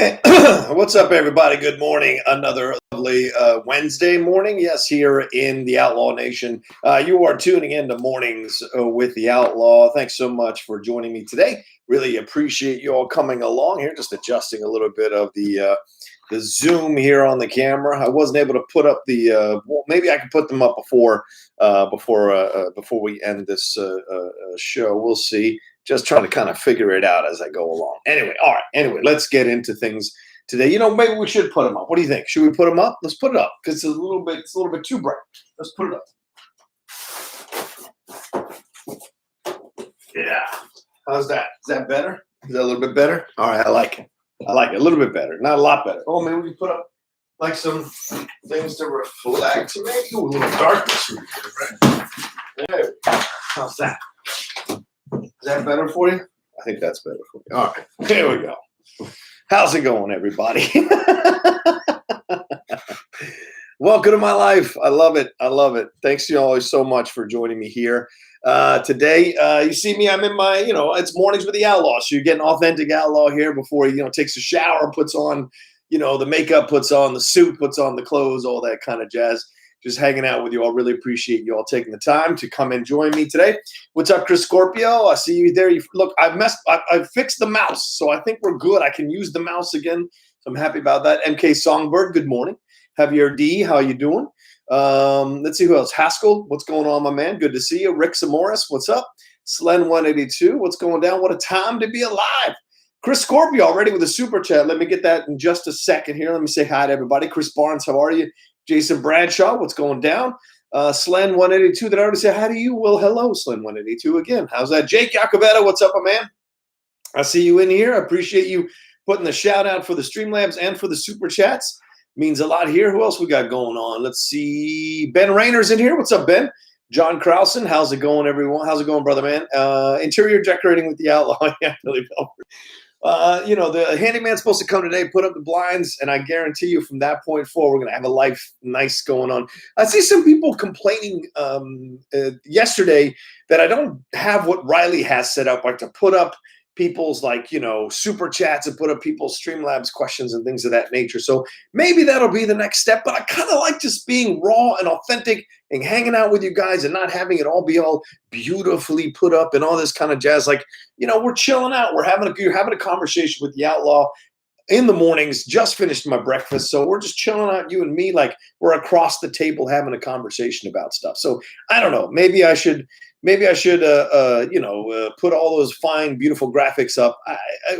Hey, what's up, everybody? Good morning. Another lovely Wednesday morning. Yes, here in the Outlaw Nation. You are tuning into Mornings with the Outlaw. Thanks so much for joining me today. Really appreciate you all coming along here. Just adjusting a little bit of the zoom here on the camera. I wasn't able to put up the. Well, maybe I can put them up before we end this show. We'll see. Just trying to kind of figure it out as I go along. Anyway, all right. Anyway, let's get into things today. Maybe we should put them up. What do you think? Should we put them up? Let's put it up because it's a little bit too bright. Let's put it up. Yeah. How's that? Is that better? Is that a little bit better? All right. I like it. A little bit better. Not a lot better. Oh, maybe we can put up like some things to reflect. Maybe a little darkness. Right? There we go. How's that? Is that better for you? I think that's better for you. All right, here we go. How's it going, everybody? Welcome to my life. I love it. I love it. Thanks to you all so much for joining me here. Today, you see me, I'm in my, it's Mornings with the Outlaw. So you're getting authentic Outlaw here before he, takes a shower, puts on, the makeup, puts on the suit, puts on the clothes, all that kind of jazz. Just hanging out with you all. Really appreciate you all taking the time to come and join me today. What's up, Chris Scorpio? I see you there. Look, I fixed the mouse, so I think we're good. I can use the mouse again, so I'm happy about that. MK Songbird, good morning. Javier D, how you doing? Let's see who else. Haskell, what's going on, my man? Good to see you. Rick Samoris, what's up? Slen 182, what's going down? What a time to be alive. Chris Scorpio already with a super chat. Let me get that in just a second here. Let me say hi to everybody. Chris Barnes, how are you? Jason Bradshaw, what's going down? Slen 182, did I already say hi to you? Well, hello, Slen 182 again. How's that? Jake Yacovetta, what's up, my man? I see you in here. I appreciate you putting the shout out for the Streamlabs and for the super chats. Means a lot here. Who else we got going on? Let's see. Ben Rayner's in here. What's up, Ben? John Krausen, how's it going, everyone? How's it going, brother, man? Interior decorating with the Outlaw. Yeah, Billy Belford. The handyman's supposed to come today, put up the blinds, and I guarantee you from that point forward, we're going to have a life nice going on. I see some people complaining yesterday that I don't have what Riley has set up, like to put up people's super chats and put up people's Streamlabs questions and things of that nature. So maybe that'll be the next step, but I kind of like just being raw and authentic and hanging out with you guys and not having it all be all beautifully put up and all this kind of jazz. We're chilling out. You're having a conversation with the Outlaw in the mornings, just finished my breakfast. So we're just chilling out, you and me, like we're across the table having a conversation about stuff. So I don't know, maybe I should put all those fine, beautiful graphics up.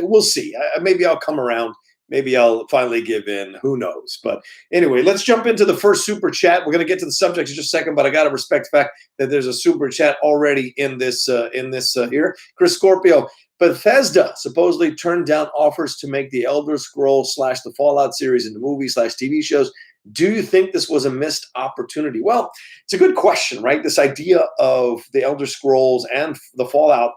We'll see. Maybe I'll come around. Maybe I'll finally give in. Who knows? But anyway, let's jump into the first super chat. We're going to get to the subject in just a second, but I got to respect the fact that there's a super chat already in this here. Chris Scorpio, Bethesda supposedly turned down offers to make the Elder Scrolls / the Fallout series into movies / TV shows. Do you think this was a missed opportunity? Well, it's a good question, right? This idea of the Elder Scrolls and the Fallout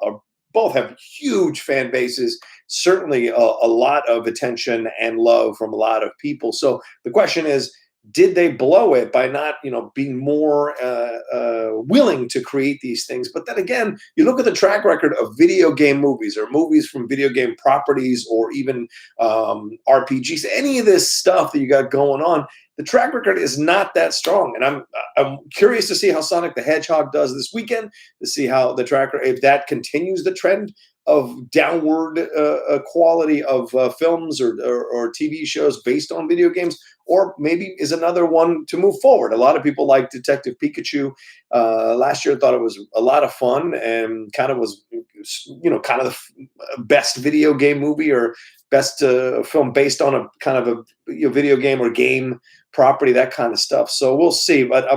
both have huge fan bases, certainly a lot of attention and love from a lot of people. So the question is, did they blow it by not, being more willing to create these things? But then again, you look at the track record of video game movies or movies from video game properties or even RPGs, any of this stuff that you got going on, the track record is not that strong. And I'm curious to see how Sonic the Hedgehog does this weekend, to see how the track record, if that continues the trend of downward quality of films or TV shows based on video games, or maybe is another one to move forward. A lot of people like Detective Pikachu. Last year, thought it was a lot of fun and kind of was, kind of the best video game movie or best film based on a kind of a video game or game property, that kind of stuff. So we'll see. But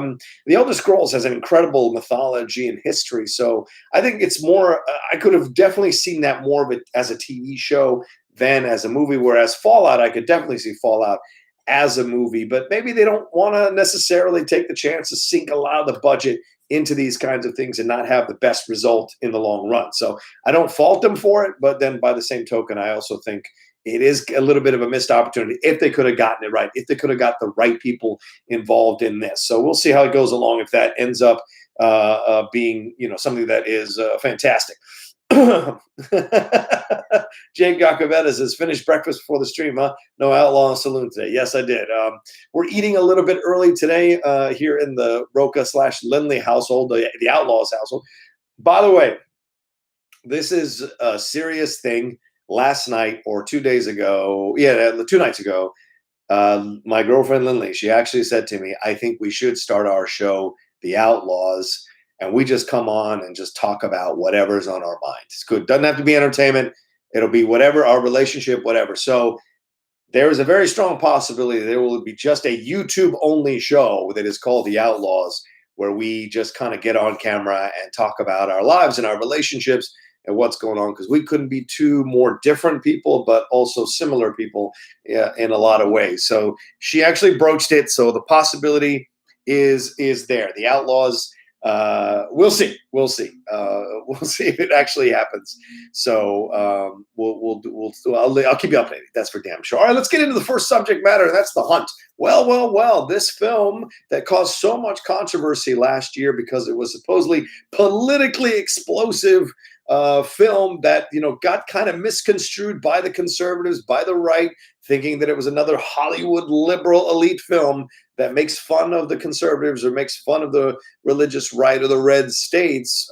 the Elder Scrolls has an incredible mythology and history. So I think it's more, I could have definitely seen that more of it as a TV show than as a movie. Whereas Fallout, I could definitely see Fallout as a movie. But maybe they don't want to necessarily take the chance to sink a lot of the budget into these kinds of things and not have the best result in the long run. So I don't fault them for it. But then by the same token, I also think it is a little bit of a missed opportunity if they could have gotten it right, if they could have got the right people involved in this. So we'll see how it goes along if that ends up being, something that is fantastic. Jake Gacavetta says, finished breakfast before the stream, huh? No Outlaw Saloon today. Yes, I did. We're eating a little bit early today here in the Rocha/Lindley household, the Outlaws household. By the way, this is a serious thing. Last night or 2 days ago, 2 nights ago, my girlfriend Lindley, she actually said to me, I think we should start our show, The Outlaws, and we just come on and just talk about whatever's on our mind. It's good. Doesn't have to be entertainment. It'll be whatever, our relationship, whatever. So there is a very strong possibility that there will be just a YouTube only show that is called The Outlaws, where we just kind of get on camera and talk about our lives and our relationships and what's going on, because we couldn't be two more different people, but also similar people in a lot of ways. So she actually broached it. So the possibility is there. The Outlaws. We'll see. We'll see if it actually happens. So I'll keep you updated. That's for damn sure. All right, let's get into the first subject matter, and that's The Hunt. Well. This film that caused so much controversy last year because it was supposedly politically explosive film that got kind of misconstrued by the conservatives, by the right, thinking that it was another Hollywood liberal elite film that makes fun of the conservatives or makes fun of the religious right or the red states.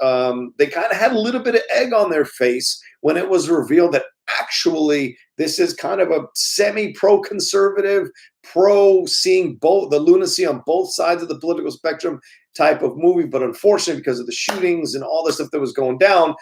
They kind of had a little bit of egg on their face when it was revealed that actually this is kind of a semi-pro-conservative, pro-seeing both the lunacy on both sides of the political spectrum type of movie. But unfortunately, because of the shootings and all the stuff that was going down,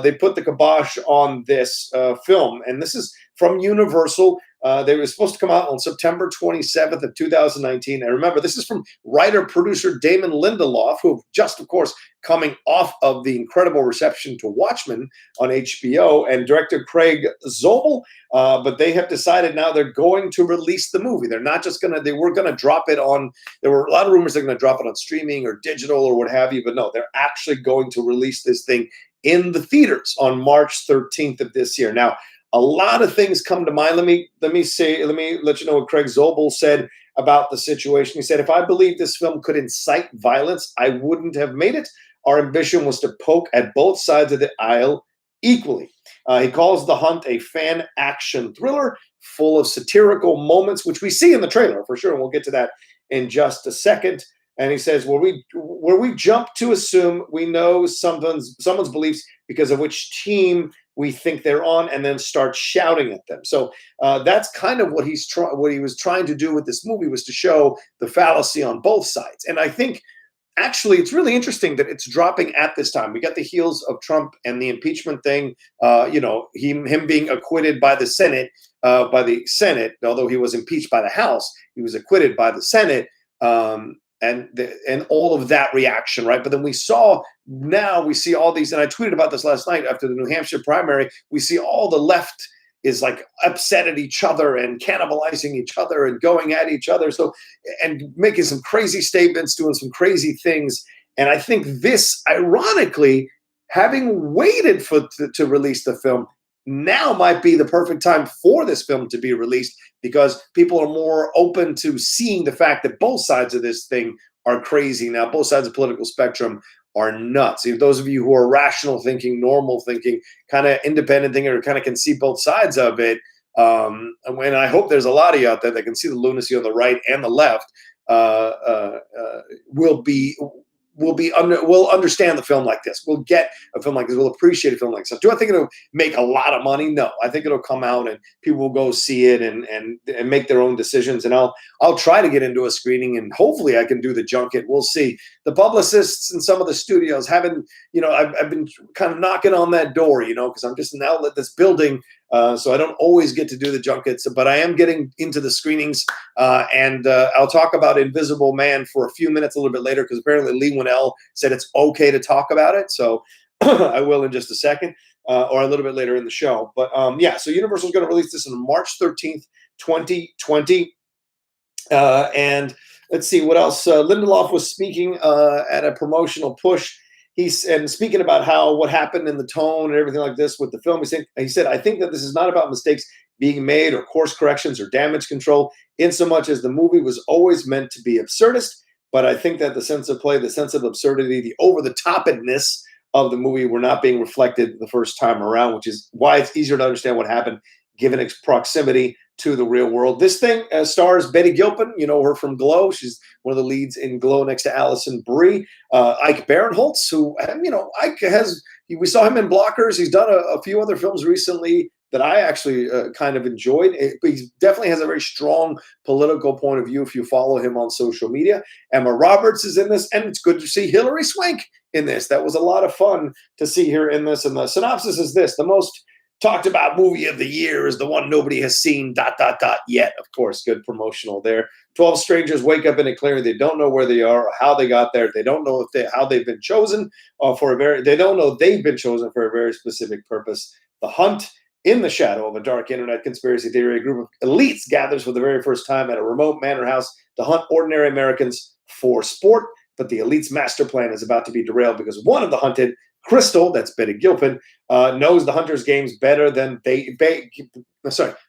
they put the kibosh on this film. And this is from Universal. They were supposed to come out on September 27th of 2019. And remember, this is from writer-producer Damon Lindelof, who just, of course, coming off of the incredible reception to Watchmen on HBO, and director Craig Zobel. But they have decided now they're going to release the movie. They're not just they were going to drop it on, there were a lot of rumors they're going to drop it on streaming or digital or what have you, but no, they're actually going to release this thing in the theaters on March 13th of this year. Now, a lot of things come to mind. Let me let you know what Craig Zobel said about the situation. He said, if I believed this film could incite violence, I wouldn't have made it. Our ambition was to poke at both sides of the aisle equally. He calls The Hunt a fan action thriller full of satirical moments, which we see in the trailer for sure. And we'll get to that in just a second. And he says, where we jump to assume we know someone's beliefs because of which team we think they're on, and then start shouting at them. So that's kind of what he was trying to do with this movie, was to show the fallacy on both sides. And I think actually it's really interesting that it's dropping at this time. We got the heels of Trump and the impeachment thing. Him being acquitted by the Senate, although he was impeached by the House, he was acquitted by the Senate. And all of that reaction, right? But then we see all these, and I tweeted about this last night after the New Hampshire primary, we see all the left is like upset at each other and cannibalizing each other and going at each other. So, and making some crazy statements, doing some crazy things. And I think this, ironically, having waited to release the film, now might be the perfect time for this film to be released, because people are more open to seeing the fact that both sides of this thing are crazy now. Both sides of the political spectrum are nuts. If those of you who are rational thinking, normal thinking, kind of independent thinking, or kind of can see both sides of it, and I hope there's a lot of you out there that can see the lunacy on the right and the left, we'll understand the film like this. We'll get a film like this. We'll appreciate a film like this. Do I think it'll make a lot of money? No. I think it'll come out and people will go see it and make their own decisions. And I'll try to get into a screening, and hopefully I can do the junket. We'll see. The publicists and some of the studios haven't, I've been kind of knocking on that door, because I'm just an outlet that's building. So I don't always get to do the junkets, but I am getting into the screenings, and I'll talk about Invisible Man for a few minutes a little bit later, because apparently Lee Winnell said it's okay to talk about it. So I will in just a second, or a little bit later in the show. But so Universal is going to release this on March 13th, 2020. And let's see what else. Lindelof was speaking at a promotional push. And speaking about what happened in the tone and everything like this with the film, he said, I think that this is not about mistakes being made or course corrections or damage control, in so much as the movie was always meant to be absurdist. But I think that the sense of play, the sense of absurdity, the over-the-topness of the movie were not being reflected the first time around, which is why it's easier to understand what happened given its proximity to the real world. This thing stars Betty Gilpin. You know her from Glow. She's one of the leads in Glow next to Alison Brie. Ike Barinholtz, who, Ike has, we saw him in Blockers. He's done a few other films recently that I actually kind of enjoyed. But he definitely has a very strong political point of view if you follow him on social media. Emma Roberts is in this, and it's good to see Hilary Swank in this. That was a lot of fun to see her in this. And the synopsis is this: the most talked about movie of the year is the one nobody has seen, ... yet. Of course, good promotional there. 12 strangers wake up in a clearing. They don't know where they are or how they got there. They don't know how they've been chosen they don't know they've been chosen for a very specific purpose. The hunt in the shadow of a dark internet conspiracy theory, a group of elites gathers for the very first time at a remote manor house to hunt ordinary Americans for sport. But the elites' master plan is about to be derailed because one of the hunted, Crystal, that's Betty Gilpin, knows the hunter's games better than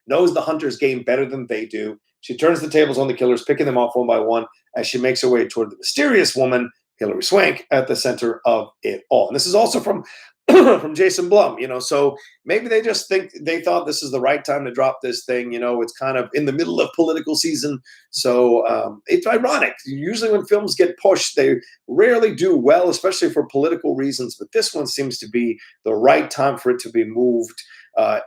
knows the hunter's game better than they do. She turns the tables on the killers, picking them off one by one as she makes her way toward the mysterious woman, Hilary Swank, at the center of it all. And this is also from from Jason Blum, so maybe they just thought this is the right time to drop this thing. It's kind of in the middle of political season. So it's ironic. Usually when films get pushed, they rarely do well, especially for political reasons. But this one seems to be the right time for it to be moved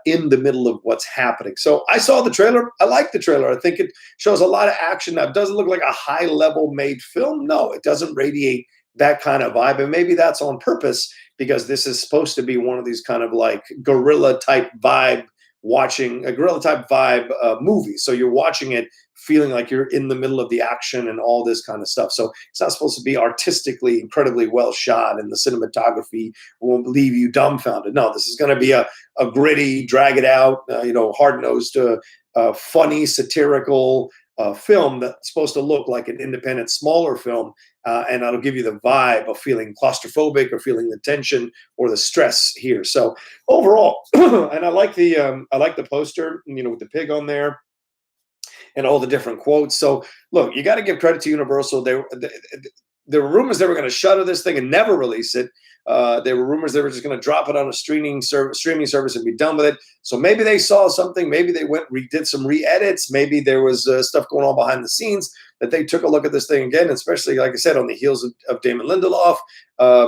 in the middle of what's happening. So I saw the trailer. I like the trailer. I think it shows a lot of action. Now, it doesn't look like a high level made film. No, it doesn't radiate that kind of vibe. And maybe that's on purpose, because this is supposed to be one of these kind of like guerrilla type vibe movies. So you're watching it feeling like you're in the middle of the action and all this kind of stuff. So it's not supposed to be artistically incredibly well shot, and the cinematography won't leave you dumbfounded. No, this is going to be a gritty, drag it out, hard-nosed, funny, satirical film that's supposed to look like an independent, smaller film, and that'll give you the vibe of feeling claustrophobic or feeling the tension or the stress here. So overall, and I like the poster, with the pig on there and all the different quotes. So look, you got to give credit to Universal. There were rumors they were going to shutter this thing and never release it. There were rumors they were just going to drop it on a streaming service and be done with it. So maybe they saw something. Maybe they did some re-edits. Maybe there was stuff going on behind the scenes that they took a look at this thing again, especially, like I said, on the heels of Damon Lindelof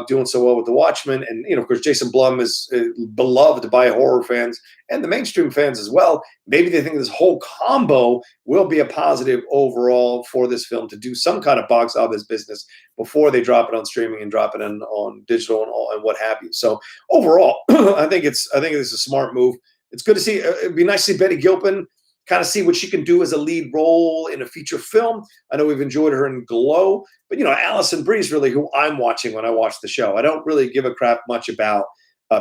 doing so well with The Watchmen. And, of course, Jason Blum is beloved by horror fans and the mainstream fans as well. Maybe they think this whole combo will be a positive overall for this film to do some kind of box office business before they drop it on streaming and drop it on digital and what have you. So overall, I think it's a smart move. It's good to see. It'd be nice to see Betty Gilpin kind of see what she can do as a lead role in a feature film. I know we've enjoyed her in Glow, but Alison Brie is really who I'm watching when I watch the show. I don't really give a crap much about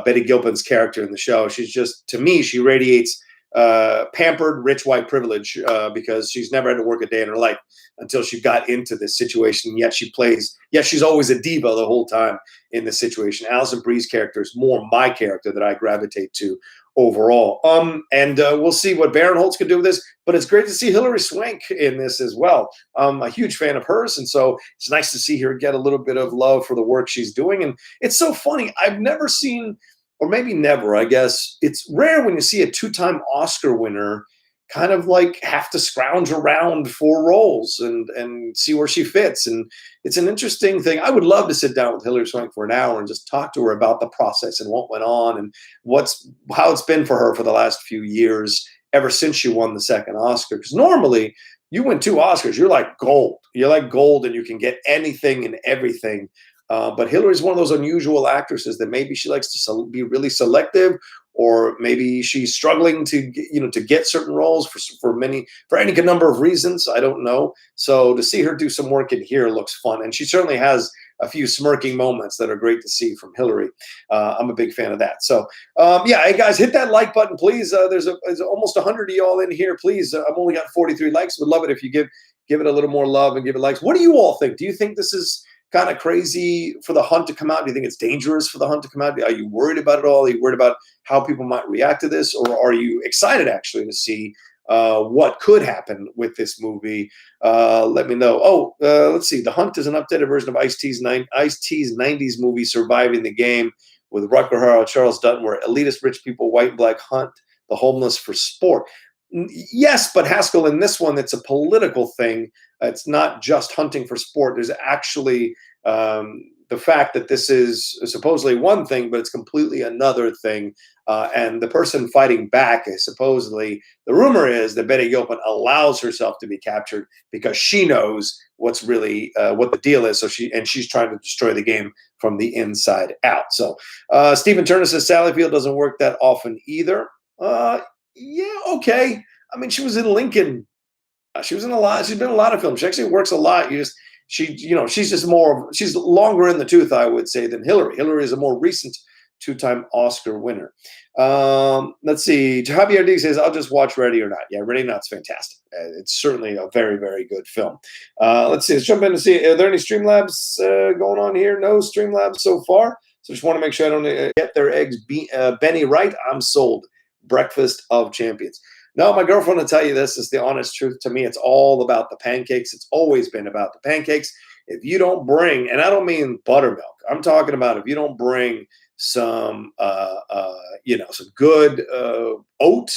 Betty Gilpin's character in the show. She's just, to me, she radiates pampered rich white privilege because she's never had to work a day in her life until she got into this situation. Yet she's always a diva the whole time in this situation. Alison Brie's character is more my character that I gravitate to overall. And we'll see what Barinholtz can do with this, but it's great to see Hilary Swank in this as well. I'm a huge fan of hers, and so it's nice to see her get a little bit of love for the work she's doing. And it's so funny. I've never seen, or maybe never, I guess, it's rare when you see a two-time Oscar winner kind of like have to scrounge around for roles and see where she fits. And it's an interesting thing. I would love to sit down with Hilary Swank for an hour and just talk to her about the process and what went on and how it's been for her for the last few years, ever since she won the second Oscar. Because normally you win 2 Oscars, you're like gold. You're like gold and you can get anything and everything. But Hillary's one of those unusual actresses that maybe she likes to be really selective, or maybe she's struggling to get certain roles for any number of reasons. I don't know. So to see her do some work in here looks fun, and she certainly has a few smirking moments that are great to see from Hillary. I'm a big fan of that. So hey guys, hit that like button, please. There's almost 100 of y'all in here. Please, I've only got 43 likes. Would love it if you give it a little more love and give it likes. What do you all think? Do you think this is kind of crazy for The Hunt to come out? Do you think it's dangerous for The Hunt to come out? Are you worried about it all? Are you worried about how people might react to this? Or are you excited actually to see what could happen with this movie, let me know. Oh, let's see. The Hunt is an updated version of Ice-T's 90s movie Surviving the Game with Rutger Hauer, Charles Dutton, where elitist rich people, white and black, hunt the homeless for sport. Yes, but Haskell, in this one, it's a political thing. It's not just hunting for sport. There's actually the fact that this is supposedly one thing, but it's completely another thing. And the person fighting back is supposedly, the rumor is that Betty Gilpin allows herself to be captured because she knows what's really what the deal is. So she's trying to destroy the game from the inside out. So Stephen Turner says Sally Field doesn't work that often either. Yeah, okay. I mean, she was in Lincoln. She was in a lot. She's been in a lot of films. She actually works a lot. She's just she's longer in the tooth, I would say, than Hillary. Hillary is a more recent two-time Oscar winner. Let's see. Javier D says, I'll just watch Ready or Not. Yeah, Ready or Not's fantastic. It's certainly a very, very good film. Let's see. Let's jump in to see. Are there any Streamlabs going on here? No Streamlabs so far. So just want to make sure I don't get their eggs Benny right. I'm sold. Breakfast of Champions. No, my girlfriend will tell you this is the honest truth. To me, it's all about the pancakes. It's always been about the pancakes. If you don't bring, and I don't mean buttermilk, I'm talking about if you don't bring some, some good oat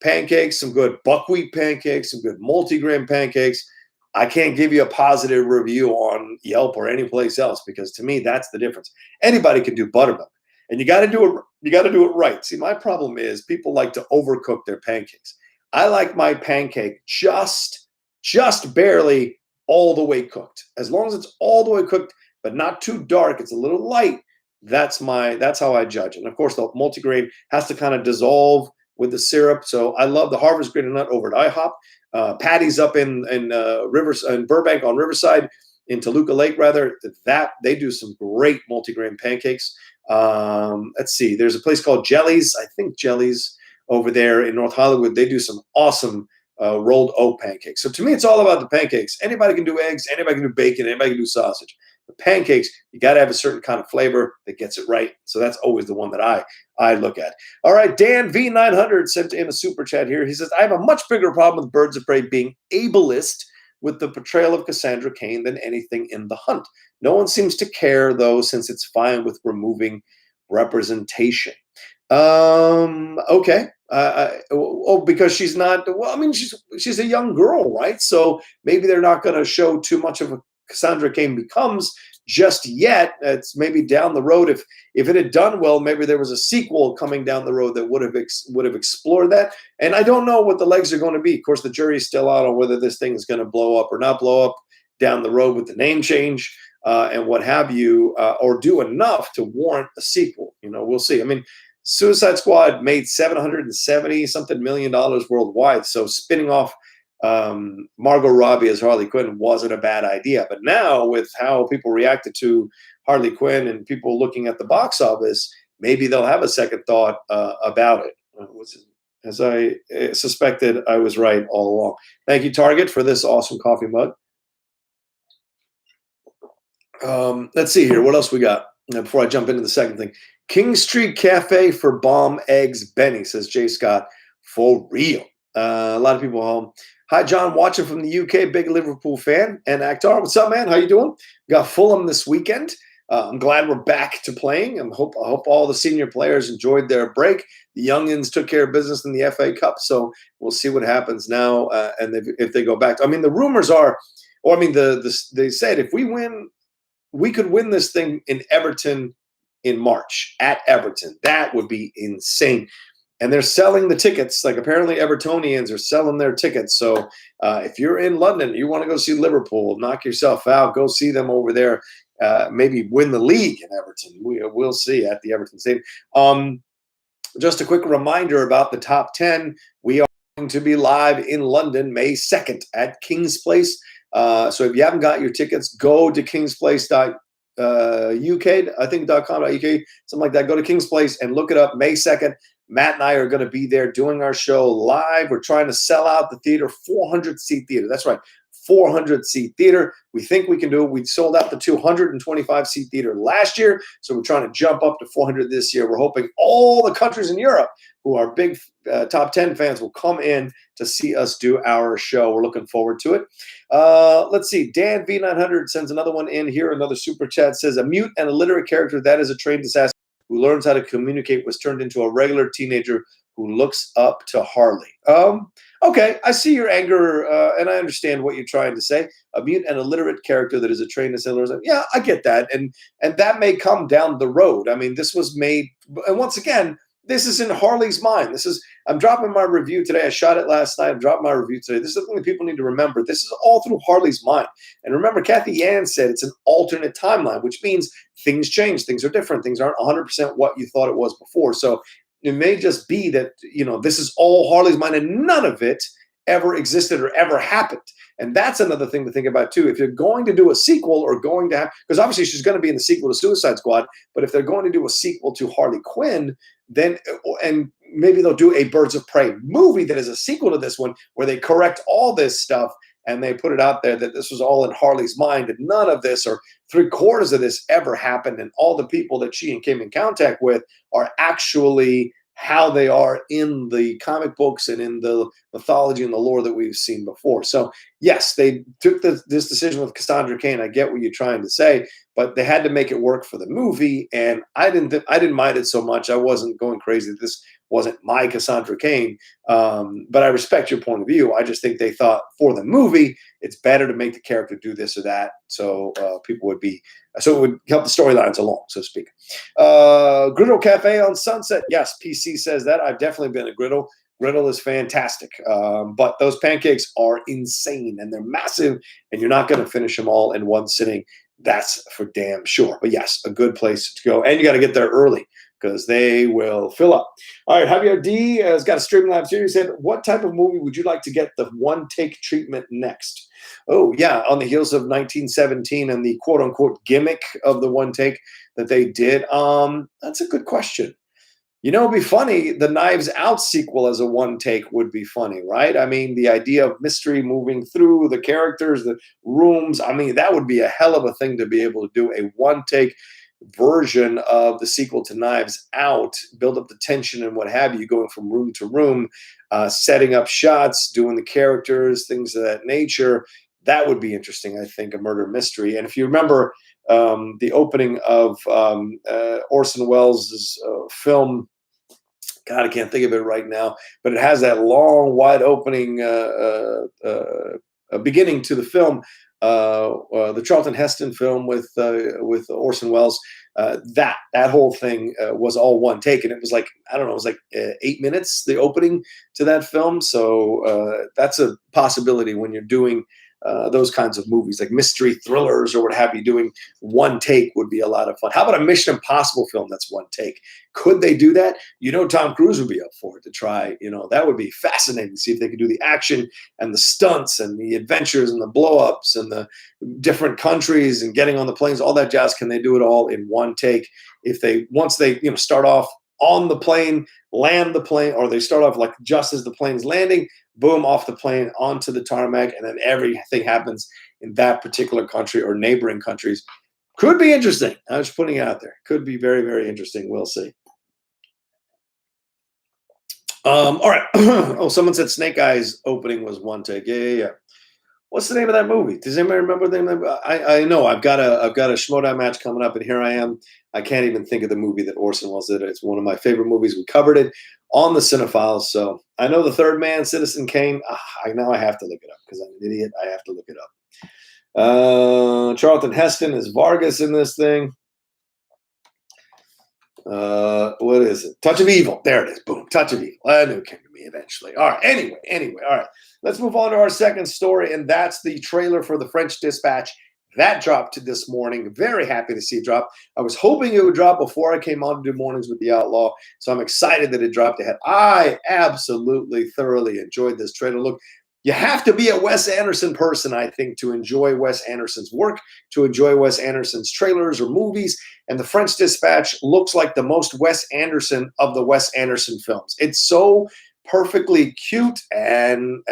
pancakes, some good buckwheat pancakes, some good multigrain pancakes, I can't give you a positive review on Yelp or any place else, because to me, that's the difference. Anybody can do buttermilk. And you got to do it. You got to do it right. See, my problem is people like to overcook their pancakes. I like my pancake just barely all the way cooked. As long as it's all the way cooked, but not too dark, it's a little light. That's how I judge it. And of course, the multigrain has to kind of dissolve with the syrup. So I love the Harvest Grain Nut over at IHOP. Patty's up in Burbank on Riverside, in Toluca Lake rather. That they do some great multigrain pancakes. Let's see. There's a place called Jellies. I think Jellies over there in North Hollywood. They do some awesome rolled oat pancakes. So to me, it's all about the pancakes. Anybody can do eggs. Anybody can do bacon. Anybody can do sausage. The pancakes, you got to have a certain kind of flavor that gets it right. So that's always the one that I look at. All right, Dan V900 sent in a super chat here. He says, I have a much bigger problem with Birds of Prey being ableist with the portrayal of Cassandra Cain than anything in The Hunt. No one seems to care, though, since it's fine with removing representation. Okay. Because she's not. Well, I mean, she's a young girl, right? So maybe they're not going to show too much of a Cassandra Cain becomes just yet. It's maybe down the road. If it had done well, maybe there was a sequel coming down the road that would have explored that. And I don't know what the legs are going to be. Of course, the jury's still out on whether this thing is going to blow up or not blow up down the road with the name change and what have you, or do enough to warrant a sequel. We'll see. I mean, Suicide Squad made $770-something million worldwide. So spinning off Margot Robbie as Harley Quinn wasn't a bad idea. But now, with how people reacted to Harley Quinn and people looking at the box office, maybe they'll have a second thought about it. As I suspected, I was right all along. Thank you, Target, for this awesome coffee mug. Let's see here. What else we got before I jump into the second thing? King Street Cafe for bomb eggs, Benny, says Jay Scott. For real. A lot of people home. Hi, John, watching from the UK, big Liverpool fan. And Akhtar, what's up, man? How you doing? Got Fulham this weekend. I'm glad we're back to playing. I hope all the senior players enjoyed their break. The youngins took care of business in the FA Cup, so we'll see what happens now. And if they go back, I mean, the rumors are, they said if we win, we could win this thing in Everton in March at Everton. That would be insane. And they're selling the tickets. Like, apparently Evertonians are selling their tickets. So if you're in London, you want to go see Liverpool, knock yourself out, go see them over there. Maybe win the league in Everton. We'll see at the Everton Stadium. Just a quick reminder about the top 10. We are going to be live in London May 2nd at King's Place. So if you haven't got your tickets, go to kingsplace.uk, I think .com.uk, something like that. Go to King's Place and look it up. May 2nd. Matt and I are going to be there doing our show live. We're trying to sell out the theater, 400-seat theater. That's right, 400-seat theater. We think we can do it. We sold out the 225-seat theater last year, so we're trying to jump up to 400 this year. We're hoping all the countries in Europe who are big top 10 fans will come in to see us do our show. We're looking forward to it. Let's see. Dan V900 sends another one in here. Another super chat says, a mute and illiterate character that is a trained assassin who learns how to communicate was turned into a regular teenager who looks up to Harley. Okay, I see your anger, and I understand what you're trying to say. A mute and illiterate character that is a trained assassin. Yeah, I get that, and that may come down the road. I mean, this was made, and once again, this is in Harley's mind. I'm dropping my review today. I shot it last night. I'm dropping my review today. This is something that people need to remember. This is all through Harley's mind. And remember, Kathy Yan said it's an alternate timeline, which means things change. Things are different. Things aren't 100% what you thought it was before. So it may just be that, this is all Harley's mind and none of it ever existed or ever happened. And that's another thing to think about too. If you're going to do a sequel or going to have, because obviously she's going to be in the sequel to Suicide Squad, but if they're going to do a sequel to Harley Quinn, then, and maybe they'll do a Birds of Prey movie that is a sequel to this one where they correct all this stuff and they put it out there that this was all in Harley's mind and none of this or 3/4 of this ever happened, and all the people that she came in contact with are actually how they are in the comic books and in the mythology and the lore that we've seen before. So yes, they took this decision with Cassandra Cain. I get what you're trying to say, but they had to make it work for the movie. And I didn't mind it so much. I wasn't going crazy. This wasn't my Cassandra Cain. But I respect your point of view. I just think they thought for the movie, it's better to make the character do this or that. So so it would help the storylines along, so to speak. Griddle Cafe on Sunset. Yes, PC says that. I've definitely been a Griddle. Griddle is fantastic. But those pancakes are insane and they're massive and you're not going to finish them all in one sitting. That's for damn sure. But yes, a good place to go. And you got to get there early because they will fill up. All right, Javier D has got a Streamlabs here. He said, what type of movie would you like to get the one-take treatment next? Oh, yeah, on the heels of 1917 and the quote-unquote gimmick of the one-take that they did. That's a good question. It'd be funny. The Knives Out sequel as a one-take would be funny, right? I mean, the idea of mystery moving through the characters, the rooms, I mean, that would be a hell of a thing to be able to do a one-take version of the sequel to Knives Out, build up the tension and what have you, going from room to room, setting up shots, doing the characters, things of that nature. That would be interesting, I think, a murder mystery. And if you remember the opening of Orson Welles' film, God, I can't think of it right now, but it has that long, wide opening beginning to the film, the Charlton Heston film with Orson Welles. That whole thing was all one take, and it was like, I don't know, it was like 8 minutes, the opening to that film. So that's a possibility when you're doing those kinds of movies, like mystery thrillers or what have you. Doing one take would be a lot of fun. How about a Mission Impossible film that's one take? Could they do that? Tom Cruise would be up for it to try. That would be fascinating to see if they could do the action and the stunts and the adventures and the blow-ups and the different countries and getting on the planes, all that jazz. Can they do it all in one take? Once they start off on the plane, land the plane, or they start off like just as the plane's landing, boom, off the plane onto the tarmac, and then everything happens in that particular country or neighboring countries. Could be interesting. I'm just putting it out there. Could be very, very interesting. We'll see. All right. Oh, someone said Snake Eyes opening was one take. Yeah. What's the name of that movie? Does anybody remember the name? I know I've got a Schmoedown match coming up, and here I am. I can't even think of the movie that Orson Welles did. It's one of my favorite movies. We covered it on the Cinephiles. So I know The Third Man, Citizen Kane. I have to look it up because I'm an idiot. I have to look it up. Charlton Heston is Vargas in this thing. What is it? Touch of Evil. There it is. Boom. Touch of Evil. I knew it came to me eventually. All right. Anyway. All right. Let's move on to our second story, and that's the trailer for The French Dispatch. That dropped this morning. Very happy to see it drop. I was hoping it would drop before I came on to do Mornings with the Outlaw, so I'm excited that it dropped ahead. I absolutely thoroughly enjoyed this trailer. Look, you have to be a Wes Anderson person, I think, to enjoy Wes Anderson's work, to enjoy Wes Anderson's trailers or movies. And The French Dispatch looks like the most Wes Anderson of the Wes Anderson films. It's so perfectly cute and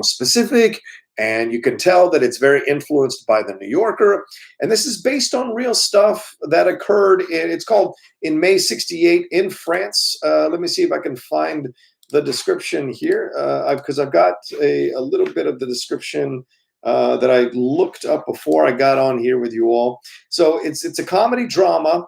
specific And you can tell that it's very influenced by the New Yorker. And this is based on real stuff that occurred it's called In May 68 in France. Let me see if I can find the description here, because I've got a little bit of the description that I looked up before I got on here with you all. So it's a comedy drama.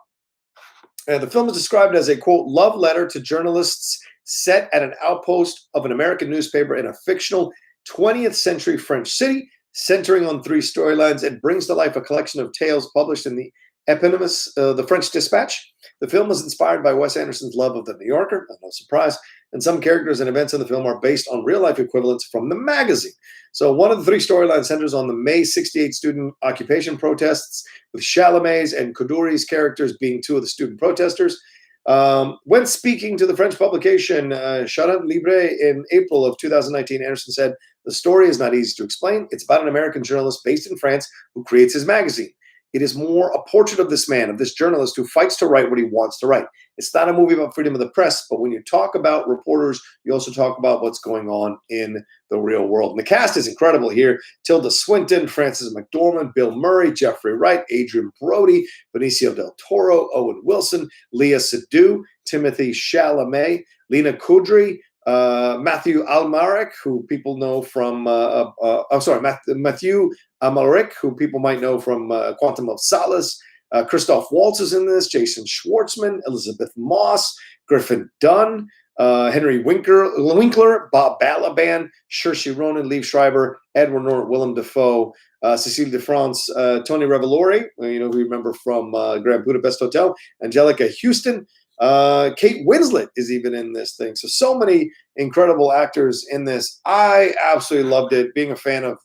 The film is described as a, quote, love letter to journalists set at an outpost of an American newspaper in a fictional 20th century French city, centering on three storylines. It brings to life a collection of tales published in the eponymous The French Dispatch. The film is inspired by Wes Anderson's love of the New Yorker, no surprise, and some characters and events in the film are based on real-life equivalents from the magazine. So one of the three storylines centers on the May 68 student occupation protests, with Chalamet's and Koudouri's characters being two of the student protesters. When speaking to the French publication Charente Libre in April of 2019, Anderson said, the story is not easy to explain. It's about an American journalist based in France who creates his magazine. It is more a portrait of this man, of this journalist who fights to write what he wants to write. It's not a movie about freedom of the press, but when you talk about reporters, you also talk about what's going on in the real world. And the cast is incredible here. Tilda Swinton, Frances McDormand, Bill Murray, Jeffrey Wright, Adrian Brody, Benicio del Toro, Owen Wilson, Léa Seydoux, Timothy Chalamet, Lena Kudry, Matthew Amalric, who people know from, Matthew Amalric, who people might know from Quantum of Solace. Christoph Waltz is in this, Jason Schwartzman, Elizabeth Moss, Griffin Dunn, Henry Winkler, Bob Balaban, Saoirse Ronan, Liev Schreiber, Edward Norton, Willem Dafoe, Cécile de France, Tony Revolori, who you remember from Grand Budapest Hotel, Angelica Houston, Kate Winslet is even in this thing. So many incredible actors in this. I absolutely loved it. Being a fan of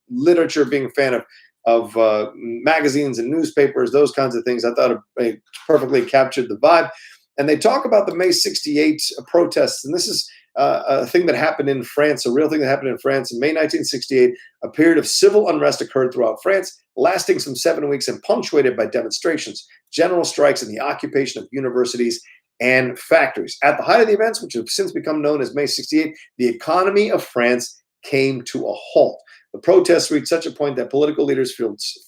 literature, being a fan of magazines and newspapers, those kinds of things, I thought it perfectly captured the vibe. And they talk about the May 68 protests, and this is a thing that happened in France, a real thing that happened in France. In May 1968, a period of civil unrest occurred throughout France, lasting some 7 weeks and punctuated by demonstrations, general strikes, and the occupation of universities and factories. At the height of the events, which have since become known as May 68, the economy of France came to a halt. The protests reached such a point that political leaders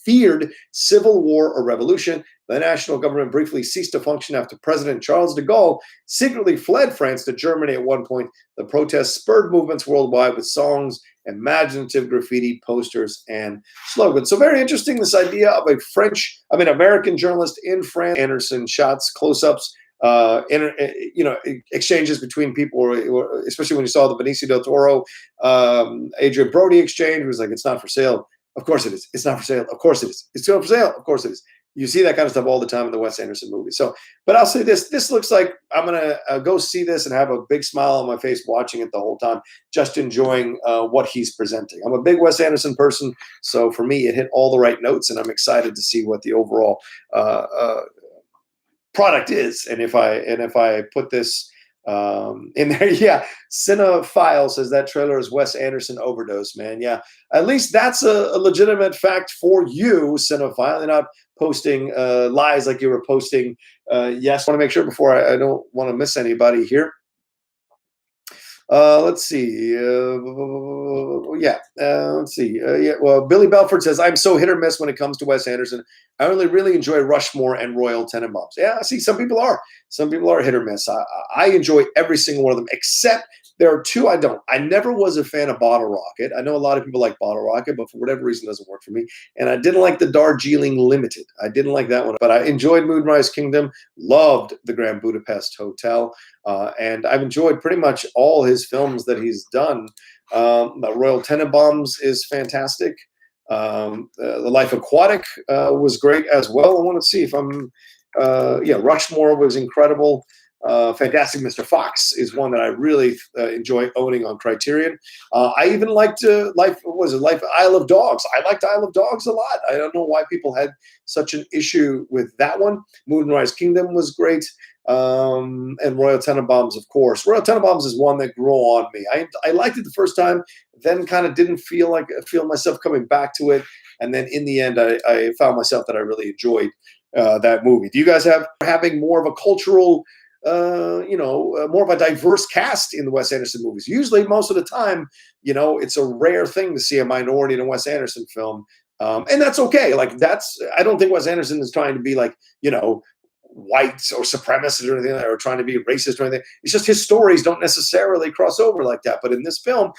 feared civil war or revolution. The national government briefly ceased to function after President Charles de Gaulle secretly fled France to Germany at one point. The protests spurred movements worldwide with songs, imaginative graffiti, posters, and slogans. So very interesting, this idea of American journalist in France. Anderson shots, close-ups, exchanges between people, especially when you saw the Benicio del Toro, Adrian Brody exchange. It was like, it's not for sale. Of course it is. It's not for sale. Of course it is. It's not for sale. Of course it is. You see that kind of stuff all the time in the Wes Anderson movies. So, but I'll say this looks like I'm going to go see this and have a big smile on my face watching it the whole time, just enjoying what he's presenting. I'm a big Wes Anderson person, so for me, it hit all the right notes, and I'm excited to see what the overall product is. And if I put this in there, yeah, Cinephile says that trailer is Wes Anderson overdose, man. Yeah, at least that's a legitimate fact for you, Cinephile. You're not posting lies like you were posting. Yes, I want to make sure before I don't want to miss anybody here. Let's see. Let's see. Well, Billy Belford says, I'm so hit or miss when it comes to Wes Anderson. I only really enjoy Rushmore and Royal Tenenbaums. Yeah, see, some people are. Some people are hit or miss. I enjoy every single one of them, except there are two I don't. I never was a fan of Bottle Rocket. I know a lot of people like Bottle Rocket, but for whatever reason, it doesn't work for me. And I didn't like the Darjeeling Limited. I didn't like that one. But I enjoyed Moonrise Kingdom, loved the Grand Budapest Hotel, and I've enjoyed pretty much all his films that he's done. Royal Tenenbaums is fantastic. The Life Aquatic was great as well. I want to see if Rushmore was incredible. Fantastic Mr. Fox is one that I really enjoy owning on Criterion. I even liked Isle of Dogs. I liked Isle of Dogs a lot. I don't know why people had such an issue with that one. Moonrise Kingdom was great. And Royal Tenenbaums, of course. Royal Tenenbaums is one that grew on me. I liked it the first time, then kind of didn't feel myself coming back to it. And then in the end, I found myself that I really enjoyed that movie. Do you guys having more of a cultural more of a diverse cast in the Wes Anderson movies. Usually, most of the time, it's a rare thing to see a minority in a Wes Anderson film. And that's okay. I don't think Wes Anderson is trying to be like, white or supremacist or anything, or trying to be racist or anything. It's just his stories don't necessarily cross over like that. But in this film,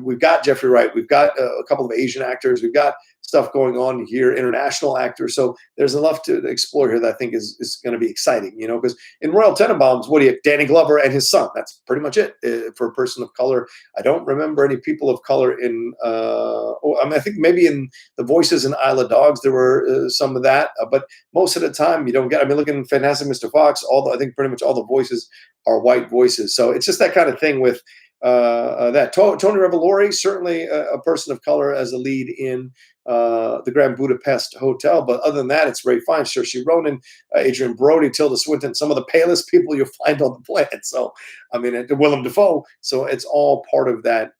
we've got Jeffrey Wright, we've got a couple of Asian actors, we've got stuff going on here, international actors. So there's enough to explore here that I think is going to be exciting, because in Royal Tenenbaums, what do you have? Danny Glover and his son. That's pretty much it for a person of color. I don't remember any people of color in, I think maybe in the voices in Isle of Dogs, there were some of that, but most of the time you don't get, look in Fantastic Mr. Fox, I think pretty much all the voices are white voices. So it's just that kind of thing with that. Tony Revolori, certainly a person of color as a lead in the Grand Budapest Hotel. But other than that, it's Ray Fiennes, Saoirse Ronan, Adrian Brody, Tilda Swinton, some of the palest people you'll find on the planet. So, Willem Dafoe. So it's all part of that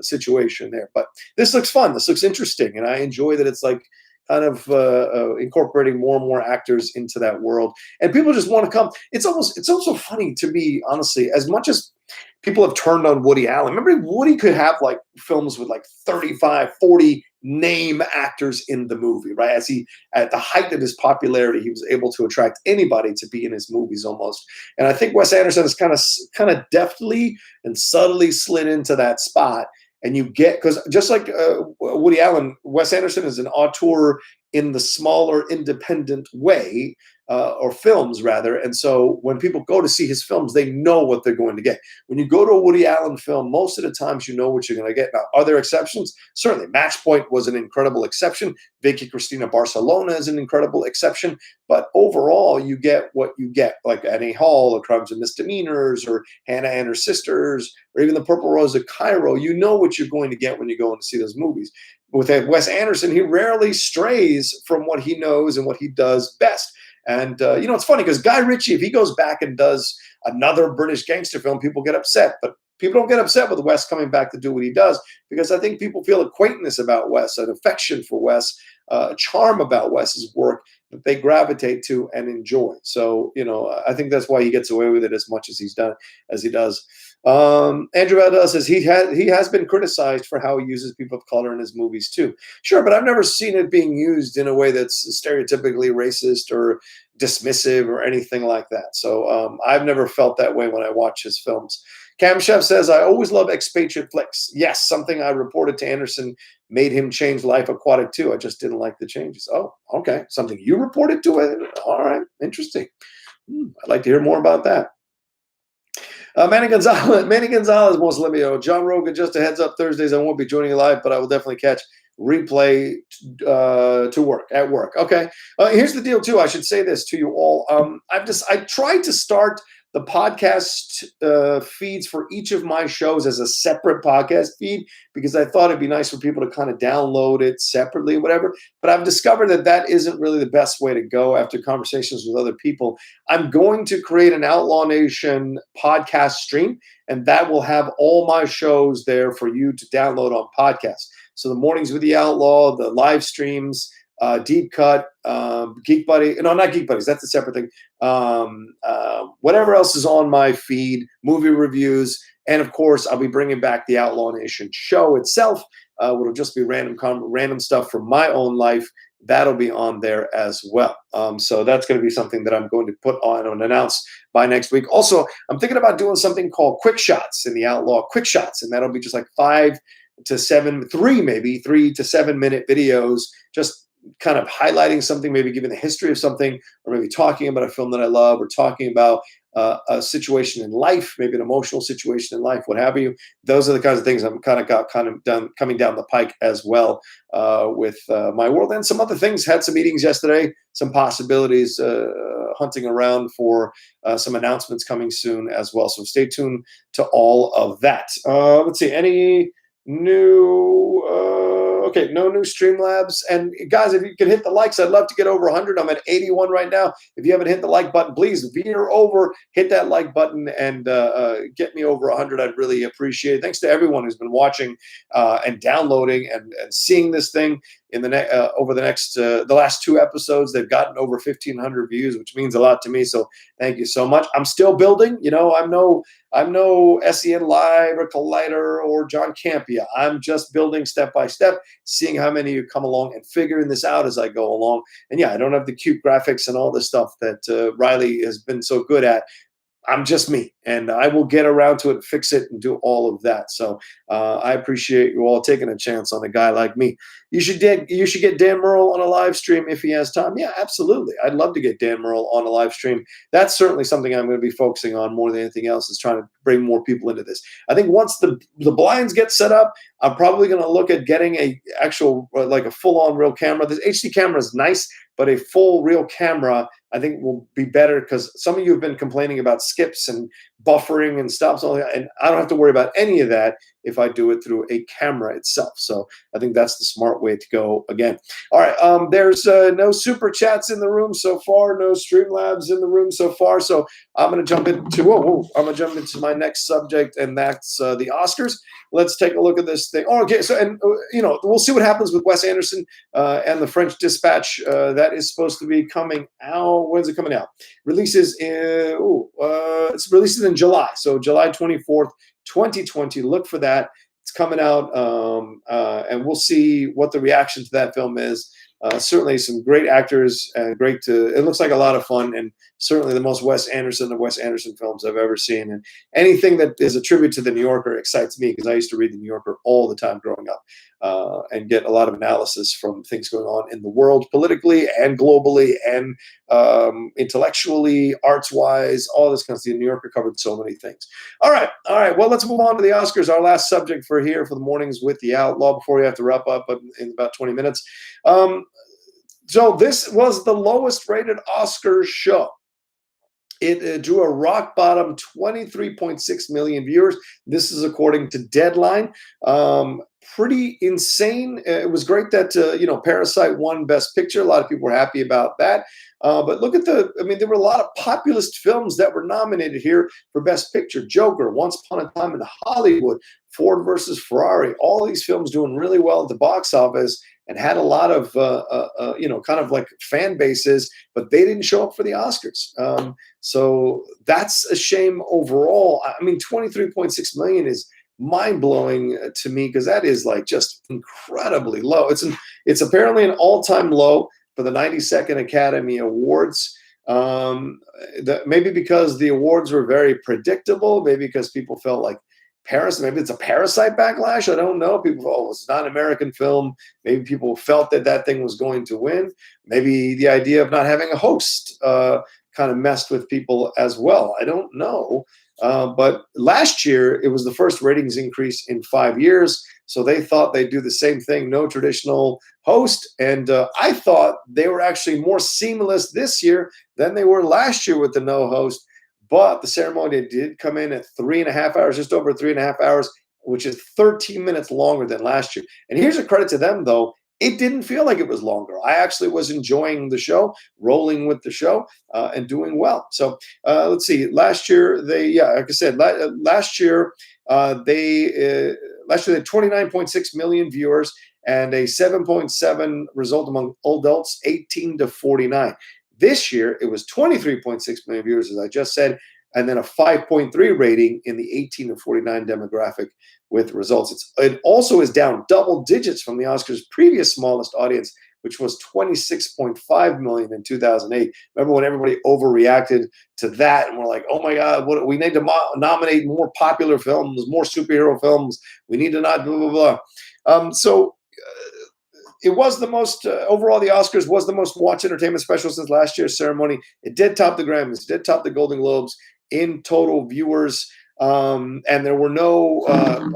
situation there. But this looks fun. This looks interesting. And I enjoy that it's like kind of incorporating more and more actors into that world. And people just want to come. It's also funny to me, honestly, as much as people have turned on Woody Allen. Remember, Woody could have like films with like 35, 40 name actors in the movie, right? At the height of his popularity, he was able to attract anybody to be in his movies almost. And I think Wes Anderson has kind of deftly and subtly slid into that spot. And you get, because just like Woody Allen, Wes Anderson is an auteur in the smaller independent way, or films rather. And so when people go to see his films, they know what they're going to get. When you go to a Woody Allen film, most of the times you know what you're going to get. Now, are there exceptions? Certainly. Match Point was an incredible exception. Vicky Cristina Barcelona is an incredible exception. But overall, you get what you get, like Annie Hall, or Crimes and Misdemeanors, or Hannah and Her Sisters, or even The Purple Rose of Cairo. You know what you're going to get when you go in to see those movies. With Wes Anderson, he rarely strays from what he knows and what he does best. And, it's funny because Guy Ritchie, if he goes back and does another British gangster film, people get upset. But people don't get upset with Wes coming back to do what he does, because I think people feel a quaintness about Wes, an affection for Wes, a charm about Wes's work that they gravitate to and enjoy. So, I think that's why he gets away with it as much as he does. Andrew Valdez says he has been criticized for how he uses people of color in his movies too. Sure, but I've never seen it being used in a way that's stereotypically racist or dismissive or anything like that. So I've never felt that way when I watch his films. Cam Chef says, I always love expatriate flicks. Yes, something I reported to Anderson made him change Life Aquatic too. I just didn't like the changes. Oh, okay. Something you reported to it? All right. Interesting. I'd like to hear more about that. Manny Gonzalez wants to let me know. John Rocha, just a heads up, Thursdays I won't be joining you live, but I will definitely catch replay at work. Okay. Here's the deal too. I should say this to you all. I tried to start the podcast feeds for each of my shows as a separate podcast feed, because I thought it'd be nice for people to kind of download it separately, whatever. But I've discovered that isn't really the best way to go after conversations with other people. I'm going to create an Outlaw Nation podcast stream, and that will have all my shows there for you to download on podcasts. So the Mornings with the Outlaw, the live streams, Deep Cut, Geek Buddy. No, not Geek Buddies. That's a separate thing. Whatever else is on my feed, movie reviews, and of course, I'll be bringing back the Outlaw Nation show itself. It'll just be random stuff from my own life. That'll be on there as well. So that's going to be something that I'm going to put on and announce by next week. Also, I'm thinking about doing something called Quick Shots in the Outlaw Quick Shots, and that'll be just like 3 to 7 minute videos, just kind of highlighting something, maybe giving the history of something, or maybe talking about a film that I love, or talking about a situation in life, maybe an emotional situation in life, what have you. Those are the kinds of things I'm coming down the pike as well with my world, and some other things. Had some meetings yesterday, some possibilities, hunting around for some announcements coming soon as well. So stay tuned to all of that. Let's see, any new no new Streamlabs. And guys, if you can hit the likes, I'd love to get over 100. I'm at 81 right now. If you haven't hit the like button, please veer over, hit that like button, and get me over 100. I'd really appreciate it. Thanks to everyone who's been watching and downloading and seeing this thing. in the over the last 2 episodes. They've gotten over 1,500 views, which means a lot to me. So thank you so much. I'm still building. I'm no SEN Live or Collider or John Campia. I'm just building step by step, seeing how many you come along and figuring this out as I go along. And yeah, I don't have the cute graphics and all this stuff that Riley has been so good at. I'm just me, and I will get around to it and fix it and do all of that. So I appreciate you all taking a chance on a guy like me. You should get Dan Murrell on a live stream if he has time. Yeah, absolutely. I'd love to get Dan Murrell on a live stream. That's certainly something I'm going to be focusing on more than anything else, is trying to bring more people into this. I think once the blinds get set up, I'm probably going to look at getting a actual like a full-on real camera. The HD camera is nice, but a full real camera I think will be better, because some of you have been complaining about skips and buffering and stops and all that, and I don't have to worry about any of that if I do it through a camera itself. So I think that's the smart way to go again. All right, there's no super chats in the room so far, no Streamlabs in the room so far. So I'm going to jump into my next subject, and that's the Oscars. Let's take a look at this thing. Oh, okay. So, and we'll see what happens with Wes Anderson and the French Dispatch. That is supposed to be coming out. When's it coming out? Releases it's releases in July. So July 24th, 2020. Look for that. It's coming out, and we'll see what the reaction to that film is. Certainly some great actors and it looks like a lot of fun, and certainly the most Wes Anderson of Wes Anderson films I've ever seen. And anything that is a tribute to the New Yorker excites me, because I used to read the New Yorker all the time growing up, and get a lot of analysis from things going on in the world politically and globally and intellectually, arts-wise, all this kind of stuff. The New Yorker covered so many things. All right. Well, let's move on to the Oscars, our last subject for the mornings with the Outlaw, before we have to wrap up in about 20 minutes. So this was the lowest rated Oscars show. It drew a rock bottom 23.6 million viewers. This is according to Deadline. Pretty insane. It was great that Parasite won Best Picture. A lot of people were happy about that. But look at there were a lot of populist films that were nominated here for Best Picture. Joker, Once Upon a Time in Hollywood, Ford versus Ferrari. All these films doing really well at the box office, and had a lot of kind of like fan bases, but they didn't show up for the Oscars. So that's a shame overall. 23.6 million is mind-blowing to me, because that is like just incredibly low. It's apparently an all-time low for the 92nd Academy Awards. Maybe because the awards were very predictable, maybe because people felt like maybe it's a Parasite backlash. I don't know. People, it's not an American film. Maybe people felt that thing was going to win. Maybe the idea of not having a host kind of messed with people as well. I don't know. But last year, it was the first ratings increase in 5 years. So they thought they'd do the same thing, no traditional host. And I thought they were actually more seamless this year than they were last year with the no host. But the ceremony did come in at 3.5 hours, just over 3.5 hours, which is 13 minutes longer than last year. And here's a credit to them, though. It didn't feel like it was longer. I actually was enjoying the show, rolling with the show, and doing well. So let's see. Last year, like I said, last year they had 29.6 million viewers and a 7.7 result among adults 18 to 49. This year, it was 23.6 million viewers, as I just said, and then a 5.3 rating in the 18 to 49 demographic with results. It also is down double digits from the Oscars' previous smallest audience, which was 26.5 million in 2008. Remember when everybody overreacted to that, and we're like, oh my God, we need to nominate more popular films, more superhero films. We need to not blah, blah, blah. It was the most, overall, the Oscars was the most watched entertainment special since last year's ceremony. It did top the Grammys, it did top the Golden Globes in total viewers. And there were no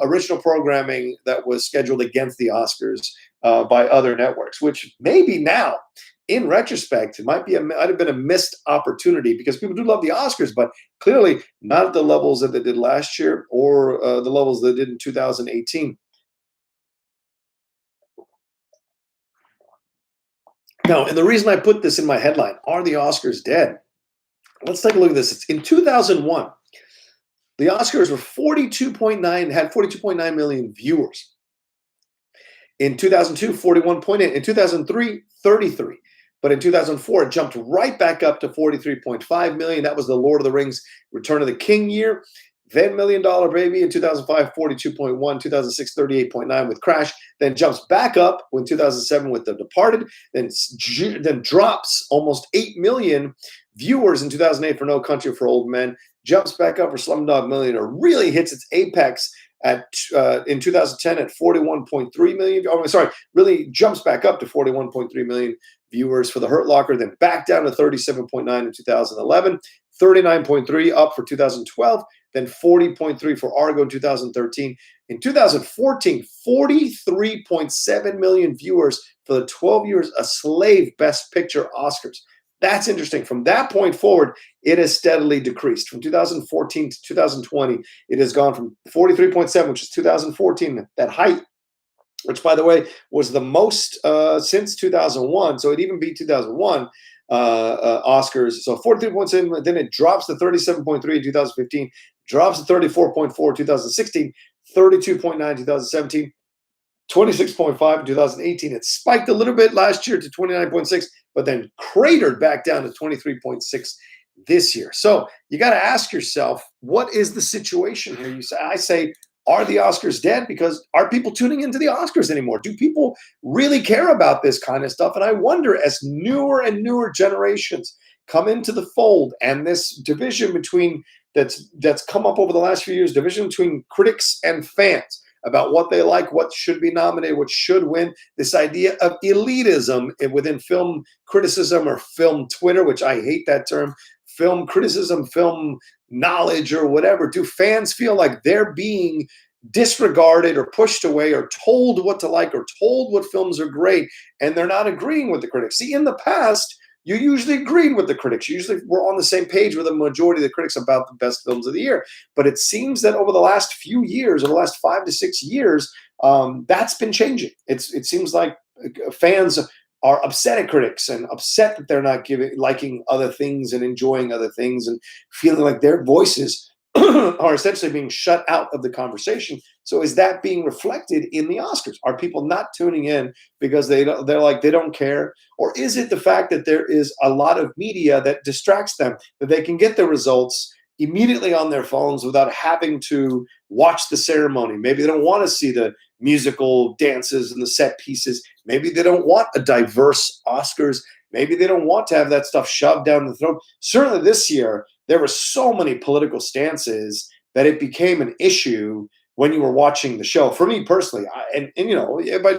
original programming that was scheduled against the Oscars by other networks, which maybe now, in retrospect, it might have been a missed opportunity, because people do love the Oscars, but clearly not at the levels that they did last year or the levels they did in 2018. Now, and the reason I put this in my headline, are the Oscars dead? Let's take a look at this. In 2001, the Oscars were had 42.9 million viewers. In 2002, 41.8. In 2003, 33. But in 2004, it jumped right back up to 43.5 million. That was the Lord of the Rings Return of the King year. Then $1 Million Baby in 2005, 42.1, 2006, 38.9 with Crash, then jumps back up in 2007 with The Departed, then drops almost 8 million viewers in 2008 for No Country for Old Men, jumps back up for Slumdog Millionaire, really hits its apex at in 2010 at 41.3 million. Oh, sorry, really jumps back up to 41.3 million viewers for The Hurt Locker, then back down to 37.9 in 2011, 39.3 up for 2012, then 40.3 for Argo in 2013. In 2014, 43.7 million viewers for the 12 Years a Slave Best Picture Oscars. That's interesting. From that point forward, it has steadily decreased. From 2014 to 2020, it has gone from 43.7, which is 2014, that height, which, by the way, was the most since 2001. So it even beat 2001 Oscars. So 43.7, then it drops to 37.3 in 2015, drops to 34.4 in 2016, 32.9 in 2017, 26.5 in 2018. It spiked a little bit last year to 29.6, but then cratered back down to 23.6 this year. So you got to ask yourself, what is the situation here? I say, are the Oscars dead? Because are people tuning into the Oscars anymore? Do people really care about this kind of stuff? And I wonder, as newer and newer generations come into the fold, and this division between that's come up over the last few years, division between critics and fans about what they like, what should be nominated, what should win, this idea of elitism within film criticism or film Twitter, which I hate that term, film criticism, film knowledge or whatever. Do fans feel like they're being disregarded or pushed away or told what to like or told what films are great, and they're not agreeing with the critics? See, in the past, you usually agreed with the critics. You usually were on the same page with a majority of the critics about the best films of the year. But it seems that over the last few years, over the last 5 to 6 years, that's been changing. It seems like fans are upset at critics and upset that they're not liking other things and enjoying other things and feeling like their voices are essentially being shut out of the conversation. So is that being reflected in the Oscars? Are people not tuning in because they're like, they don't care? Or is it the fact that there is a lot of media that distracts them, that they can get the results immediately on their phones without having to watch the ceremony? Maybe they don't want to see the musical dances and the set pieces. Maybe they don't want a diverse Oscars. Maybe they don't want to have that stuff shoved down the throat. Certainly this year, there were so many political stances that it became an issue when you were watching the show. For me personally, and you know, everybody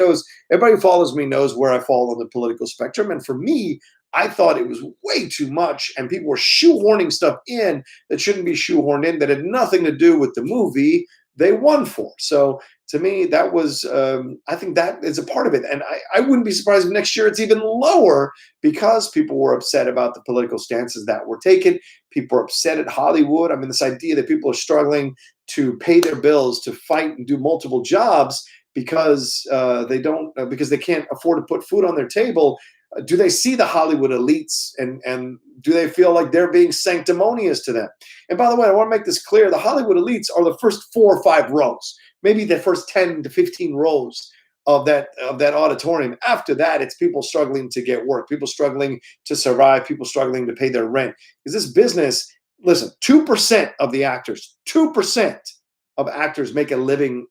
who follows me knows where I fall on the political spectrum. And for me, I thought it was way too much, and people were shoehorning stuff in that shouldn't be shoehorned in, that had nothing to do with the movie they won for. So to me, that was, I think that is a part of it. And I wouldn't be surprised if next year it's even lower, because people were upset about the political stances that were taken. People are upset at Hollywood. I mean, this idea that people are struggling to pay their bills, to fight and do multiple jobs because because they can't afford to put food on their table. Do they see the Hollywood elites, and do they feel like they're being sanctimonious to them? And by the way, I want to make this clear. The Hollywood elites are the first 4 or 5 rows, maybe the first 10 to 15 rows of that auditorium. After that, it's people struggling to get work, people struggling to survive, people struggling to pay their rent. Because this business, listen, 2% of the actors, 2% of actors make a living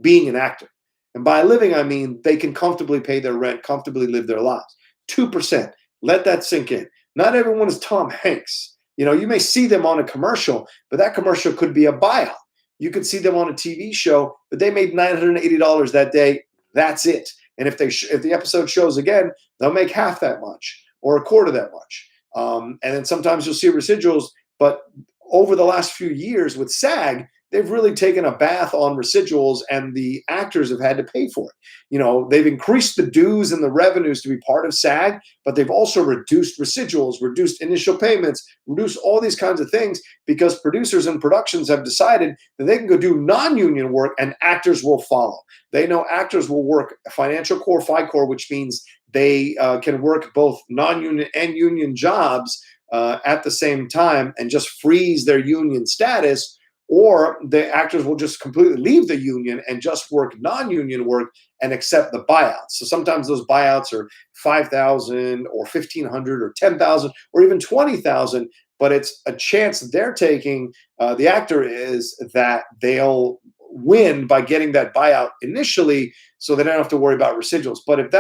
being an actor. And by living, I mean they can comfortably pay their rent, comfortably live their lives. 2%. Let that sink in. Not everyone is Tom Hanks. You know, you may see them on a commercial, but that commercial could be a buyout. You could see them on a TV show, but they made $980 that day. That's it. And if the episode shows again, they'll make half that much or a quarter that much. And then sometimes you'll see residuals. But over the last few years with SAG, they've really taken a bath on residuals, and the actors have had to pay for it. You know, they've increased the dues and the revenues to be part of SAG, but they've also reduced residuals, reduced initial payments, reduced all these kinds of things, because producers and productions have decided that they can go do non-union work and actors will follow. They know actors will work financial core, FICOR, which means they can work both non-union and union jobs at the same time and just freeze their union status. or the actors will just completely leave the union and just work non-union work and accept the buyouts. So sometimes those buyouts are 5,000 or 1,500 or 10,000 or even 20,000, but it's a chance that they're taking. The actor is that they'll win by getting that buyout initially, so they don't have to worry about residuals. But if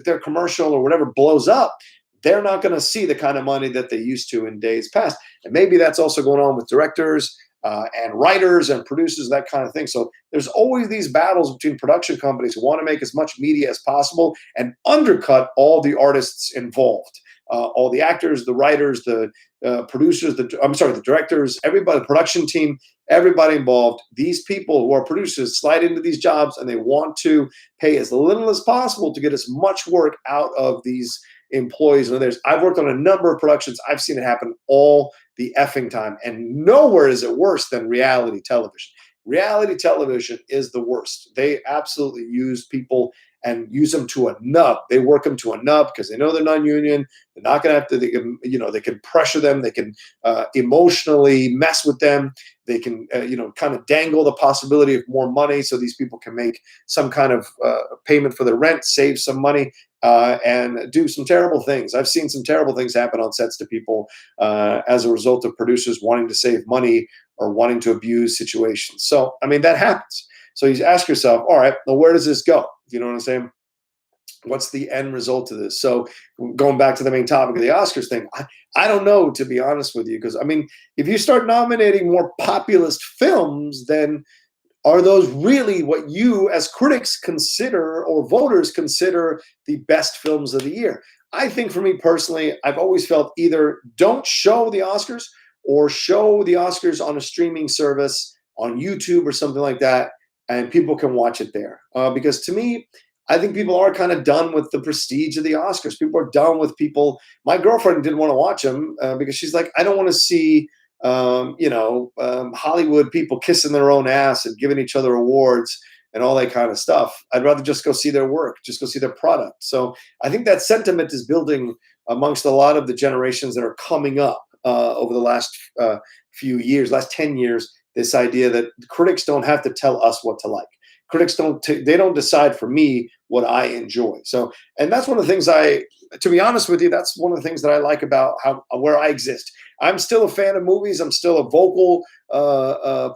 their commercial or whatever blows up, they're not going to see the kind of money that they used to in days past. And maybe that's also going on with directors and writers and producers, that kind of thing. So there's always these battles between production companies who want to make as much media as possible and undercut all the artists involved. All the actors, the writers, the producers, the directors, everybody, the production team, everybody involved. These people who are producers slide into these jobs and they want to pay as little as possible to get as much work out of these employees and others. I've worked on a number of productions. I've seen it happen all the effing time. And nowhere is it worse than reality television. Reality television is the worst. They absolutely use people and use them to a nub. They work them to a nub because they know they're non-union. They're not going to have to, they can pressure them. They can emotionally mess with them. They can, kind of dangle the possibility of more money so these people can make some kind of payment for their rent, save some money, and do some terrible things. I've seen some terrible things happen on sets to people as a result of producers wanting to save money or wanting to abuse situations. So, I mean, that happens. So you ask yourself, all right, well, where does this go? You know what I'm saying? What's the end result of this? So going back to the main topic of the Oscars thing, I don't know, to be honest with you, because, I mean, if you start nominating more populist films, then are those really what you as critics consider or voters consider the best films of the year? I think for me personally, I've always felt either don't show the Oscars or show the Oscars on a streaming service on YouTube or something like that, and people can watch it there. Because to me, I think people are kind of done with the prestige of the Oscars. People are done with people. My girlfriend didn't want to watch them because she's like, I don't want to see, Hollywood people kissing their own ass and giving each other awards and all that kind of stuff. I'd rather just go see their work, just go see their product. So I think that sentiment is building amongst a lot of the generations that are coming up over the last few years, last 10 years, this idea that critics don't have to tell us what to like. Critics they don't decide for me what I enjoy. So, and that's one of the things to be honest with you, that's one of the things that I like about where I exist. I'm still a fan of movies. I'm still a vocal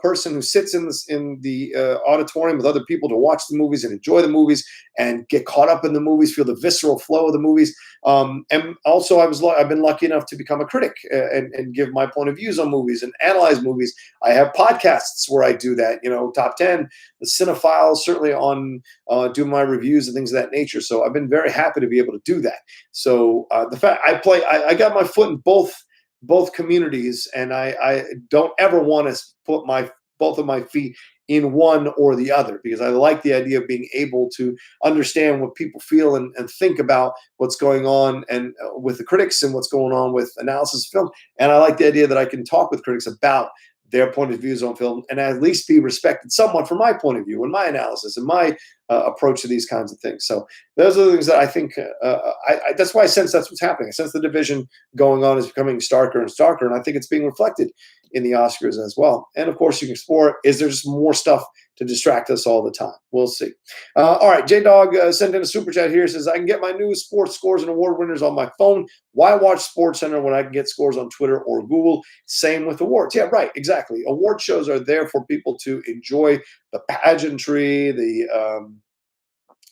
person who sits in the auditorium with other people to watch the movies and enjoy the movies and get caught up in the movies, feel the visceral flow of the movies. And also, I've been lucky enough to become a critic and give my point of views on movies and analyze movies. I have podcasts where I do that. Top 10, the Cinephiles, certainly on do my reviews and things of that nature. So I've been very happy to be able to do that. So the fact I got my foot in both communities, and I don't ever want to put both of my feet in one or the other, because I like the idea of being able to understand what people feel and think about what's going on and with the critics and what's going on with analysis of film. And I like the idea that I can talk with critics about their point of views on film and at least be respected somewhat for my point of view and my analysis and my approach to these kinds of things. So those are the things that I think, that's why I sense that's what's happening. I sense the division going on is becoming starker and starker, and I think it's being reflected in the Oscars as well. And of course, you can explore, is there just more stuff to distract us all the time? We'll see. All right, J-Dog sent in a super chat here. Says, I can get my news, sports scores, and award winners on my phone. Why watch SportsCenter when I can get scores on Twitter or Google? Same with awards. Yeah, right, exactly. Award shows are there for people to enjoy the pageantry, the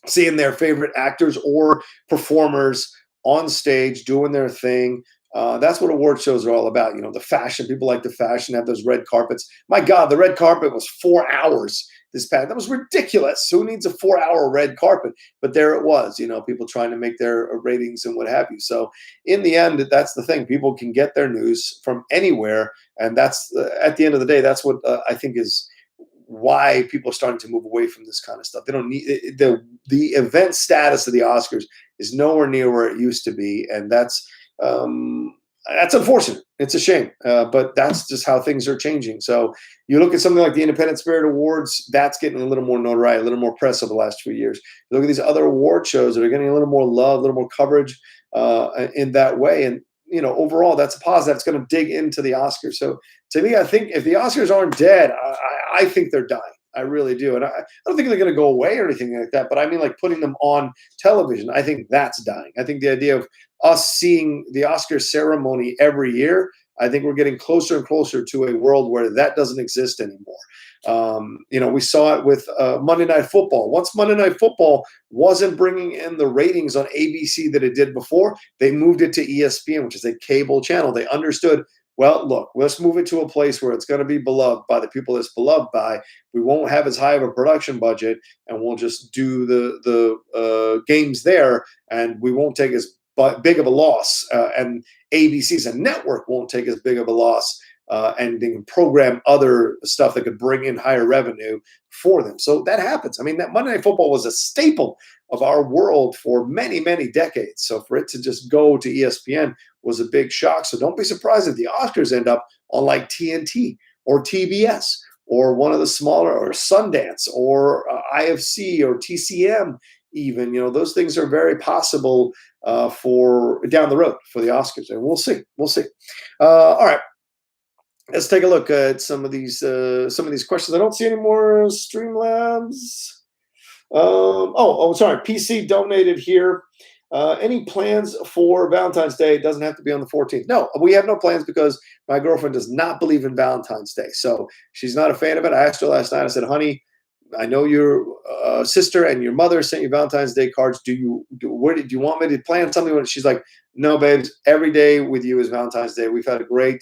seeing their favorite actors or performers on stage doing their thing. That's what award shows are all about. The fashion, people like the fashion, have those red carpets. My God, the red carpet was 4 hours this past. That was ridiculous. Who needs a 4-hour red carpet? But there it was, people trying to make their ratings and what have you. So in the end, that's the thing. People can get their news from anywhere. And that's, at the end of the day, that's what I think is why people are starting to move away from this kind of stuff. They don't need the event status of the Oscars is nowhere near where it used to be. And that's unfortunate. It's a shame, but that's just how things are changing. So you look at something like the Independent Spirit Awards, that's getting a little more notoriety, a little more press over the last few years. You look at these other award shows that are getting a little more love, a little more coverage in that way. And, overall, that's a positive. It's going to dig into the Oscars. So to me, I think if the Oscars aren't dead, I think they're dying. I really do. And I don't think they're going to go away or anything like that, but I mean, like putting them on television, I think that's dying. I think the idea of us seeing the Oscar ceremony every year, I think we're getting closer and closer to a world where that doesn't exist anymore. We saw it with Monday Night Football. Once Monday Night Football wasn't bringing in the ratings on ABC that it did before, they moved it to ESPN, which is a cable channel. They understood, well, look, let's move it to a place where it's going to be beloved by the people it's beloved by. We won't have as high of a production budget, and we'll just do the games there, and we won't take as big of a loss. And ABC as a network won't take as big of a loss. And they can program other stuff that could bring in higher revenue for them. So that happens. I mean, that Monday Night Football was a staple of our world for many, many decades. So for it to just go to ESPN was a big shock. So don't be surprised if the Oscars end up on like TNT or TBS or one of the smaller, or Sundance or IFC or TCM even. Those things are very possible for down the road for the Oscars. And we'll see. All right. Let's take a look at some of these questions. I don't see any more Streamlabs. Sorry. PC donated here. Any plans for Valentine's Day? It doesn't have to be on the 14th. No, we have no plans because my girlfriend does not believe in Valentine's Day. So she's not a fan of it. I asked her last night. I said, honey, I know your sister and your mother sent you Valentine's Day cards. Do you want me to plan something with it? She's like, no, babes, every day with you is Valentine's Day. We've had a great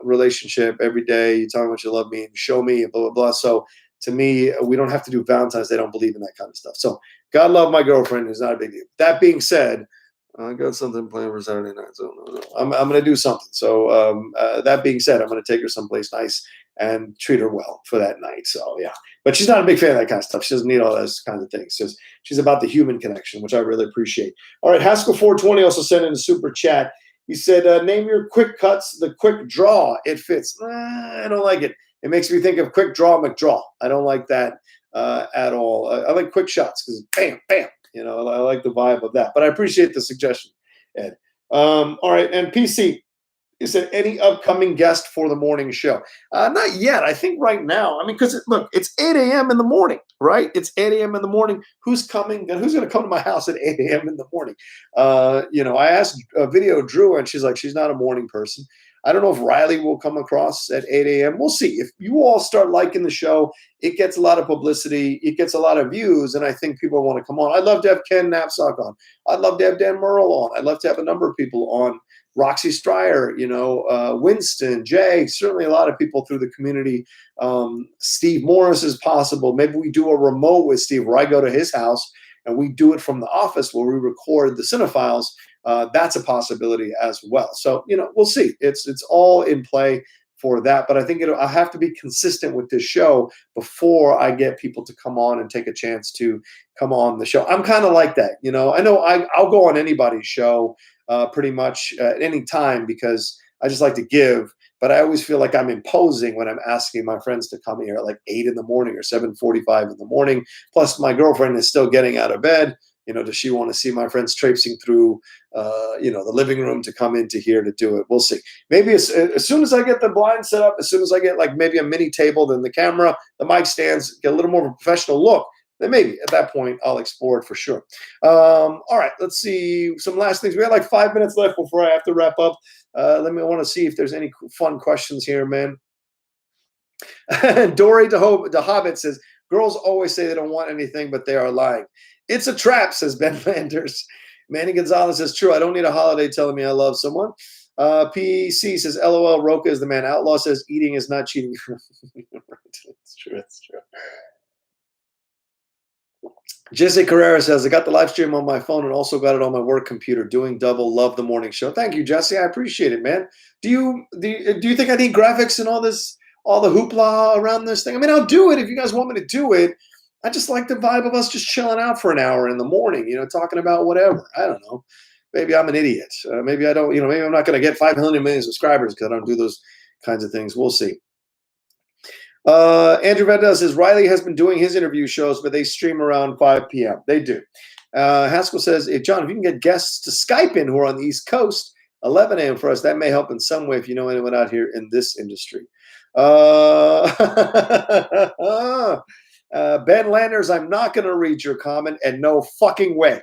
relationship every day. You tell me what you love me and show me and blah, blah, blah. So to me, we don't have to do Valentine's. They don't believe in that kind of stuff. So God love my girlfriend is not a big deal. That being said, I got something planned for Saturday night. So no. I'm going to do something. So that being said, I'm going to take her someplace nice and treat her well for that night. So yeah, but she's not a big fan of that kind of stuff. She doesn't need all those kinds of things. She's about the human connection, which I really appreciate. All right. Haskell 420 also sent in a super chat. He said, name your quick cuts, the quick draw. It fits. I don't like it. It makes me think of quick draw McDraw. I don't like that at all. I like quick shots because bam, bam. I like the vibe of that. But I appreciate the suggestion, Ed. All right. And PC, you said any upcoming guest for the morning show? Not yet. I think right now, because look, it's 8 a.m. in the morning, right? It's 8 a.m. in the morning. Who's coming? And who's going to come to my house at 8 a.m. in the morning? I asked Video Drew, and she's like, she's not a morning person. I don't know if Riley will come across at 8 a.m. We'll see. If you all start liking the show, it gets a lot of publicity. It gets a lot of views, and I think people want to come on. I'd love to have Ken Knapsack on. I'd love to have Dan Merle on. I'd love to have a number of people on. Roxy Stryer, Winston, Jay, certainly a lot of people through the community. Steve Morris is possible. Maybe we do a remote with Steve where I go to his house and we do it from the office where we record the Cinephiles. That's a possibility as well. So, we'll see. It's all in play for that. But I think I have to be consistent with this show before I get people to come on and take a chance to come on the show. I'm kind of like that. I know I'll go on anybody's show pretty much at any time because I just like to give. But I always feel like I'm imposing when I'm asking my friends to come here at like 8 in the morning or 7:45 in the morning. Plus, my girlfriend is still getting out of bed. Does she want to see my friends traipsing through, the living room to come into here to do it? We'll see. Maybe as soon as I get the blind set up, as soon as I get like maybe a mini table, then the camera, the mic stands, get a little more of a professional look, then maybe at that point I'll explore it for sure. All right, let's see some last things. We have like 5 minutes left before I have to wrap up. I want to see if there's any fun questions here, man. Dory the Hobbit says, girls always say they don't want anything, but they are lying. It's a trap, says Ben Landers. Manny Gonzalez says, true, I don't need a holiday telling me I love someone. PC says, LOL, Rocha is the man. Outlaw says, eating is not cheating. It's true. Jesse Carrera says, I got the live stream on my phone and also got it on my work computer. Doing double. Love the morning show. Thank you, Jesse. I appreciate it, man. Do you think I need graphics and all the hoopla around this thing? I'll do it if you guys want me to do it. I just like the vibe of us just chilling out for an hour in the morning, talking about whatever. I don't know. Maybe I'm an idiot. Maybe I don't, maybe I'm not going to get 5 million subscribers because I don't do those kinds of things. We'll see. Andrew Valdez says, Riley has been doing his interview shows, but they stream around 5 p.m. They do. Haskell says, John, if you can get guests to Skype in who are on the East Coast, 11 a.m. for us. That may help in some way if you know anyone out here in this industry. Uh, Ben Landers, I'm not going to read your comment, and no fucking way.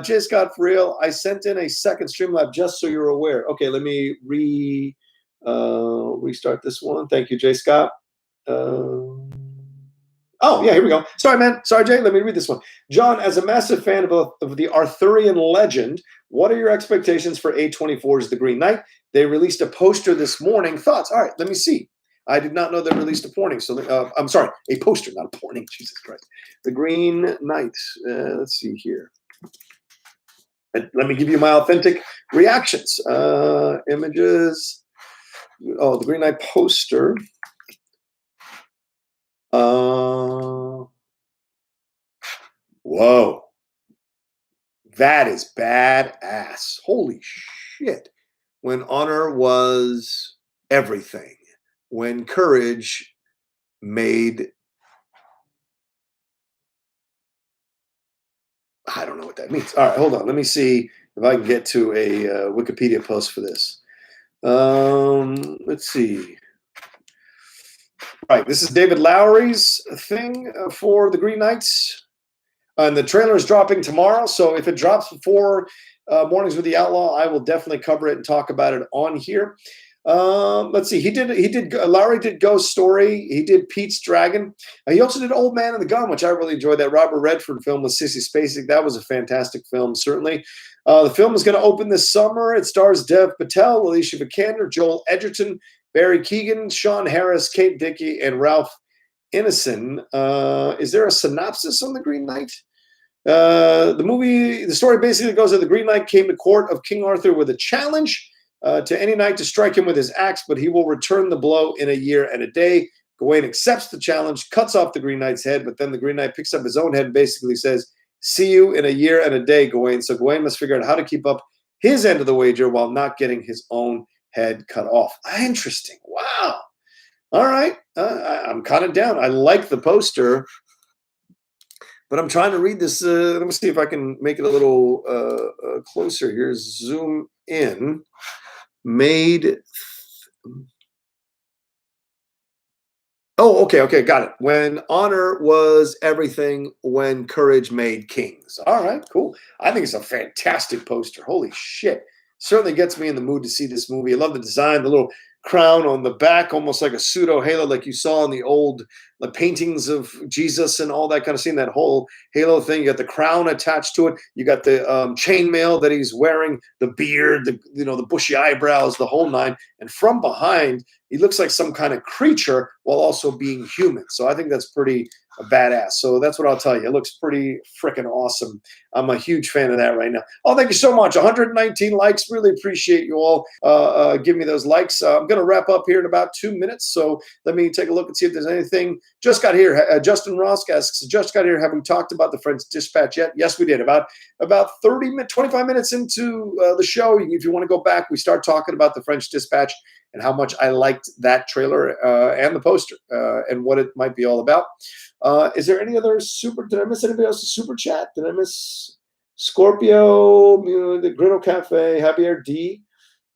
J. Scott for real, I sent in a second Streamlab just so you're aware. Okay, let me restart this one. Thank you, J. Scott. Oh, yeah, here we go. Sorry, man. Sorry, Jay. Let me read this one. John, as a massive fan of the Arthurian legend, what are your expectations for A24's The Green Knight? They released a poster this morning. Thoughts? All right, let me see. I did not know they released a poster. So I'm sorry, a poster, not a poster. Jesus Christ. The Green Knight. Let's see here. Let me give you my authentic reactions. Images. Oh, the Green Knight poster. Whoa. That is badass. Holy shit. When honor was everything. When courage made... I don't know what that means. All right, hold on. Let me see if I can get to a Wikipedia post for this. Let's see. Right, this is David Lowery's thing for the Green Knights. And the trailer is dropping tomorrow, so if it drops before Mornings with the Outlaw, I will definitely cover it and talk about it on here. Let's see. Lowry did Ghost Story. He did Pete's Dragon. He also did Old Man and the Gun, which I really enjoyed. That Robert Redford film with Sissy Spacek. That was a fantastic film, certainly. The film is going to open this summer. It stars Dev Patel, Alicia Vikander, Joel Edgerton, Barry Keoghan, Sean Harris, Kate Dickie, and Ralph Ineson. Is there a synopsis on The Green Knight? The story basically goes that the Green Knight came to court of King Arthur with a challenge to any knight to strike him with his axe, but he will return the blow in a year and a day. Gawain accepts the challenge, cuts off the Green Knight's head, but then the Green Knight picks up his own head and basically says, "See you in a year and a day, Gawain." So Gawain must figure out how to keep up his end of the wager while not getting his own head cut off. Interesting. Wow. All right. I'm kind of down. I like the poster, but I'm trying to read this. Let me see if I can make it a little closer here. Zoom in. Oh, okay, got it. When honor was everything, when courage made kings. All right, cool. I think it's a fantastic poster. Holy shit. Certainly gets me in the mood to see this movie. I love the design, the little crown on the back, almost like a pseudo halo, like you saw in the paintings of Jesus and all that kind of scene. That whole halo thing. You got the crown attached to it. You got the chainmail that he's wearing, the beard, the bushy eyebrows, the whole nine. And from behind, he looks like some kind of creature while also being human. So I think that's pretty badass. So that's what I'll tell you. It looks pretty freaking awesome. I'm a huge fan of that right now. Oh, thank you so much. 119 likes. Really appreciate you all. Give me those likes. I'm going to wrap up here in about 2 minutes. So let me take a look and see if there's anything. Just got here. Justin Ross asks, just got here. Have we talked about the French Dispatch yet? Yes, we did. About 25 minutes into the show, if you want to go back, we start talking about the French Dispatch and how much I liked that trailer and the poster and what it might be all about. Is there any other did I miss anybody else's super chat? Did I miss Scorpio, the Griddle Cafe, Javier D?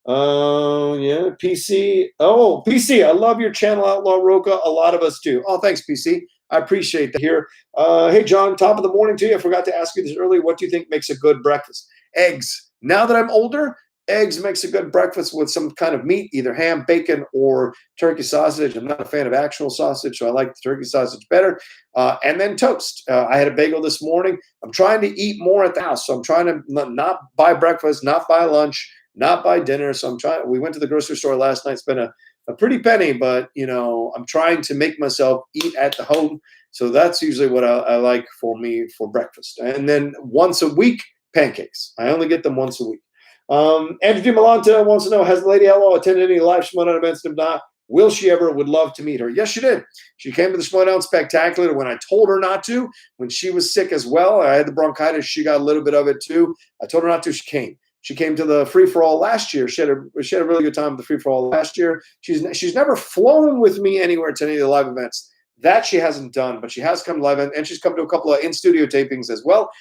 Yeah, PC. Oh, PC, I love your channel, Outlaw Rocha. A lot of us do. Oh, thanks, PC. I appreciate that here. Hey, John, top of the morning to you. I forgot to ask you this earlier. What do you think makes a good breakfast? Eggs. Now that I'm older, eggs makes a good breakfast with some kind of meat, either ham, bacon, or turkey sausage. I'm not a fan of actual sausage, so I like the turkey sausage better. And then toast. I had a bagel this morning. I'm trying to eat more at the house, so I'm trying to not buy breakfast, not buy lunch, not buy dinner. So we went to the grocery store last night, spent a pretty penny, but I'm trying to make myself eat at the home. So that's usually what I like for me for breakfast. And then once a week, pancakes. I only get them once a week. Andrew Di Malanta wants to know, has Lady Outlaw attended any live Schmoedown events? If not, will she ever? Would love to meet her. Yes, she did. She came to the Schmoedown Spectacular when I told her not to, when she was sick as well. I had the bronchitis. She got a little bit of it too. I told her not to. She came. She came to the free-for-all last year. She had a really good time at the free-for-all last year. She's never flown with me anywhere to any of the live events. That she hasn't done, but she has come live, and she's come to a couple of in-studio tapings as well.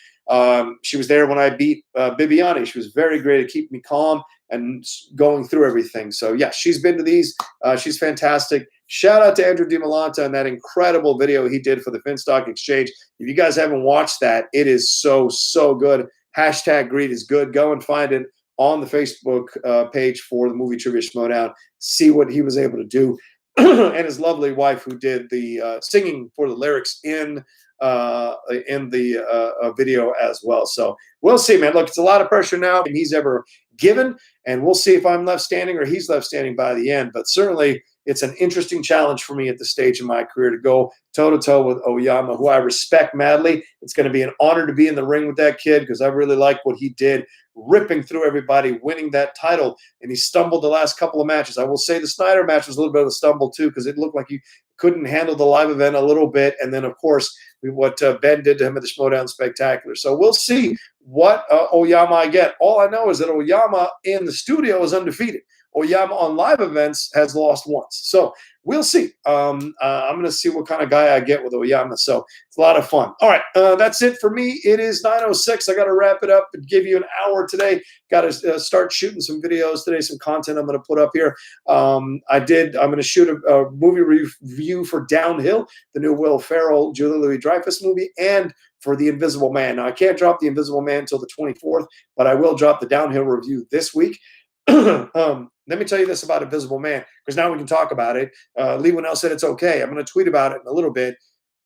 She was there when I beat Bibiani. She was very great at keeping me calm and going through everything. So, yeah, she's been to these. She's fantastic. Shout out to Andrew DiMolanta and that incredible video he did for the Finstock Exchange. If you guys haven't watched that, it is so, so good. Hashtag Greed is good. Go and find it on the Facebook page for the Movie Trivia Schmodown. See what he was able to do. And his lovely wife, who did the singing for the lyrics in the video as well. So we'll see, man. Look, it's a lot of pressure now than he's ever given, and we'll see if I'm left standing or he's left standing by the end. But certainly, it's an interesting challenge for me at this stage in my career to go toe-to-toe with Oyama, who I respect madly. It's going to be an honor to be in the ring with that kid because I really like what he did, ripping through everybody, winning that title, and he stumbled the last couple of matches. I will say the Snyder match was a little bit of a stumble too because it looked like he couldn't handle the live event a little bit, and then, of course, what Ben did to him at the Schmodown Spectacular. So we'll see what Oyama I get. All I know is that Oyama in the studio is undefeated. Oyama on live events has lost once. So we'll see. I'm going to see what kind of guy I get with Oyama. So it's a lot of fun. All right. That's it for me. It is 9:06. I got to wrap it up and give you an hour today. Got to start shooting some videos today, some content I'm going to put up here. I'm going to shoot a movie review for Downhill, the new Will Ferrell, Julia Louis-Dreyfus movie, and for The Invisible Man. Now, I can't drop The Invisible Man until the 24th, but I will drop the Downhill review this week. Let me tell you this about Invisible Man, because now we can talk about it. Lee Winnell said it's okay. I'm going to tweet about it in a little bit.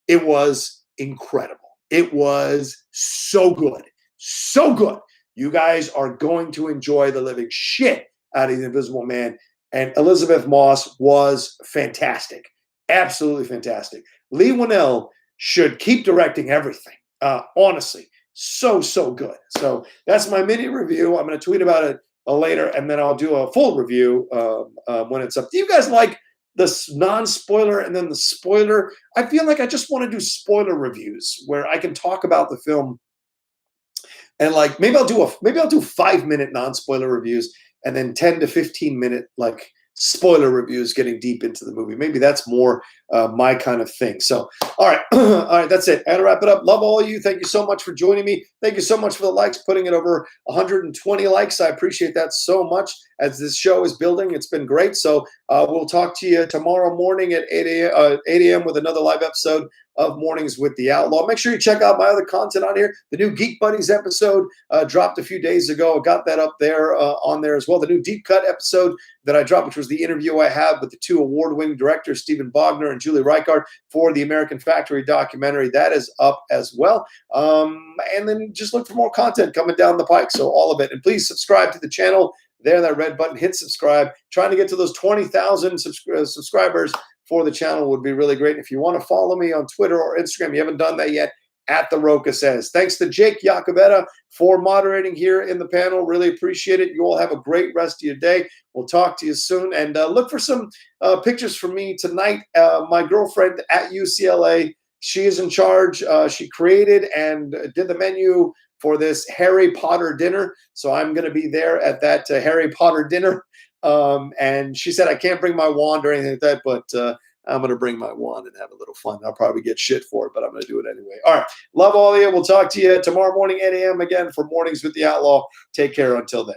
It was incredible. It was so good. So good. You guys are going to enjoy the living shit out of The Invisible Man. And Elizabeth Moss was fantastic. Absolutely fantastic. Lee Winnell should keep directing everything. Honestly. So good. So that's my mini review. I'm going to tweet about it later, and then I'll do a full review when it's up. Do you guys like the non-spoiler and then the spoiler? I feel like I just want to do spoiler reviews where I can talk about the film, and like maybe I'll do 5-minute non-spoiler reviews and then 10 to 15-minute like spoiler reviews getting deep into the movie. Maybe that's more my kind of thing. So, all right. All right, that's it. I got to wrap it up. Love all of you. Thank you so much for joining me. Thank you so much for the likes, putting it over 120 likes. I appreciate that so much as this show is building. It's been great. So we'll talk to you tomorrow morning at 8 a.m. with another live episode of Mornings with the Outlaw. Make sure you check out my other content on here. The new Geek Buddies episode dropped a few days ago. I got that up there on there as well. The new Deep Cut episode that I dropped, which was the interview I had with the two award-winning directors, Stephen Bogner and Julie Reichardt, for the American Factory documentary. That is up as well. And then just look for more content coming down the pike. So all of it. And please subscribe to the channel. There, that red button, hit subscribe. Trying to get to those 20,000 subscribers for the channel would be really great. If you want to follow me on Twitter or Instagram, you haven't done that yet, at The Rocha Says. Thanks to Jake Iacobetta for moderating here in the panel. Really appreciate it. You all have a great rest of your day. We'll talk to you soon. And look for some pictures from me tonight. My girlfriend at UCLA, she is in charge. She created and did the menu for this Harry Potter dinner. So I'm going to be there at that Harry Potter dinner. And she said I can't bring my wand or anything like that, but I'm going to bring my wand and have a little fun. I'll probably get shit for it, but I'm going to do it anyway. All right. Love all of you. We'll talk to you tomorrow morning, 8 a.m. again for Mornings with the Outlaw. Take care until then.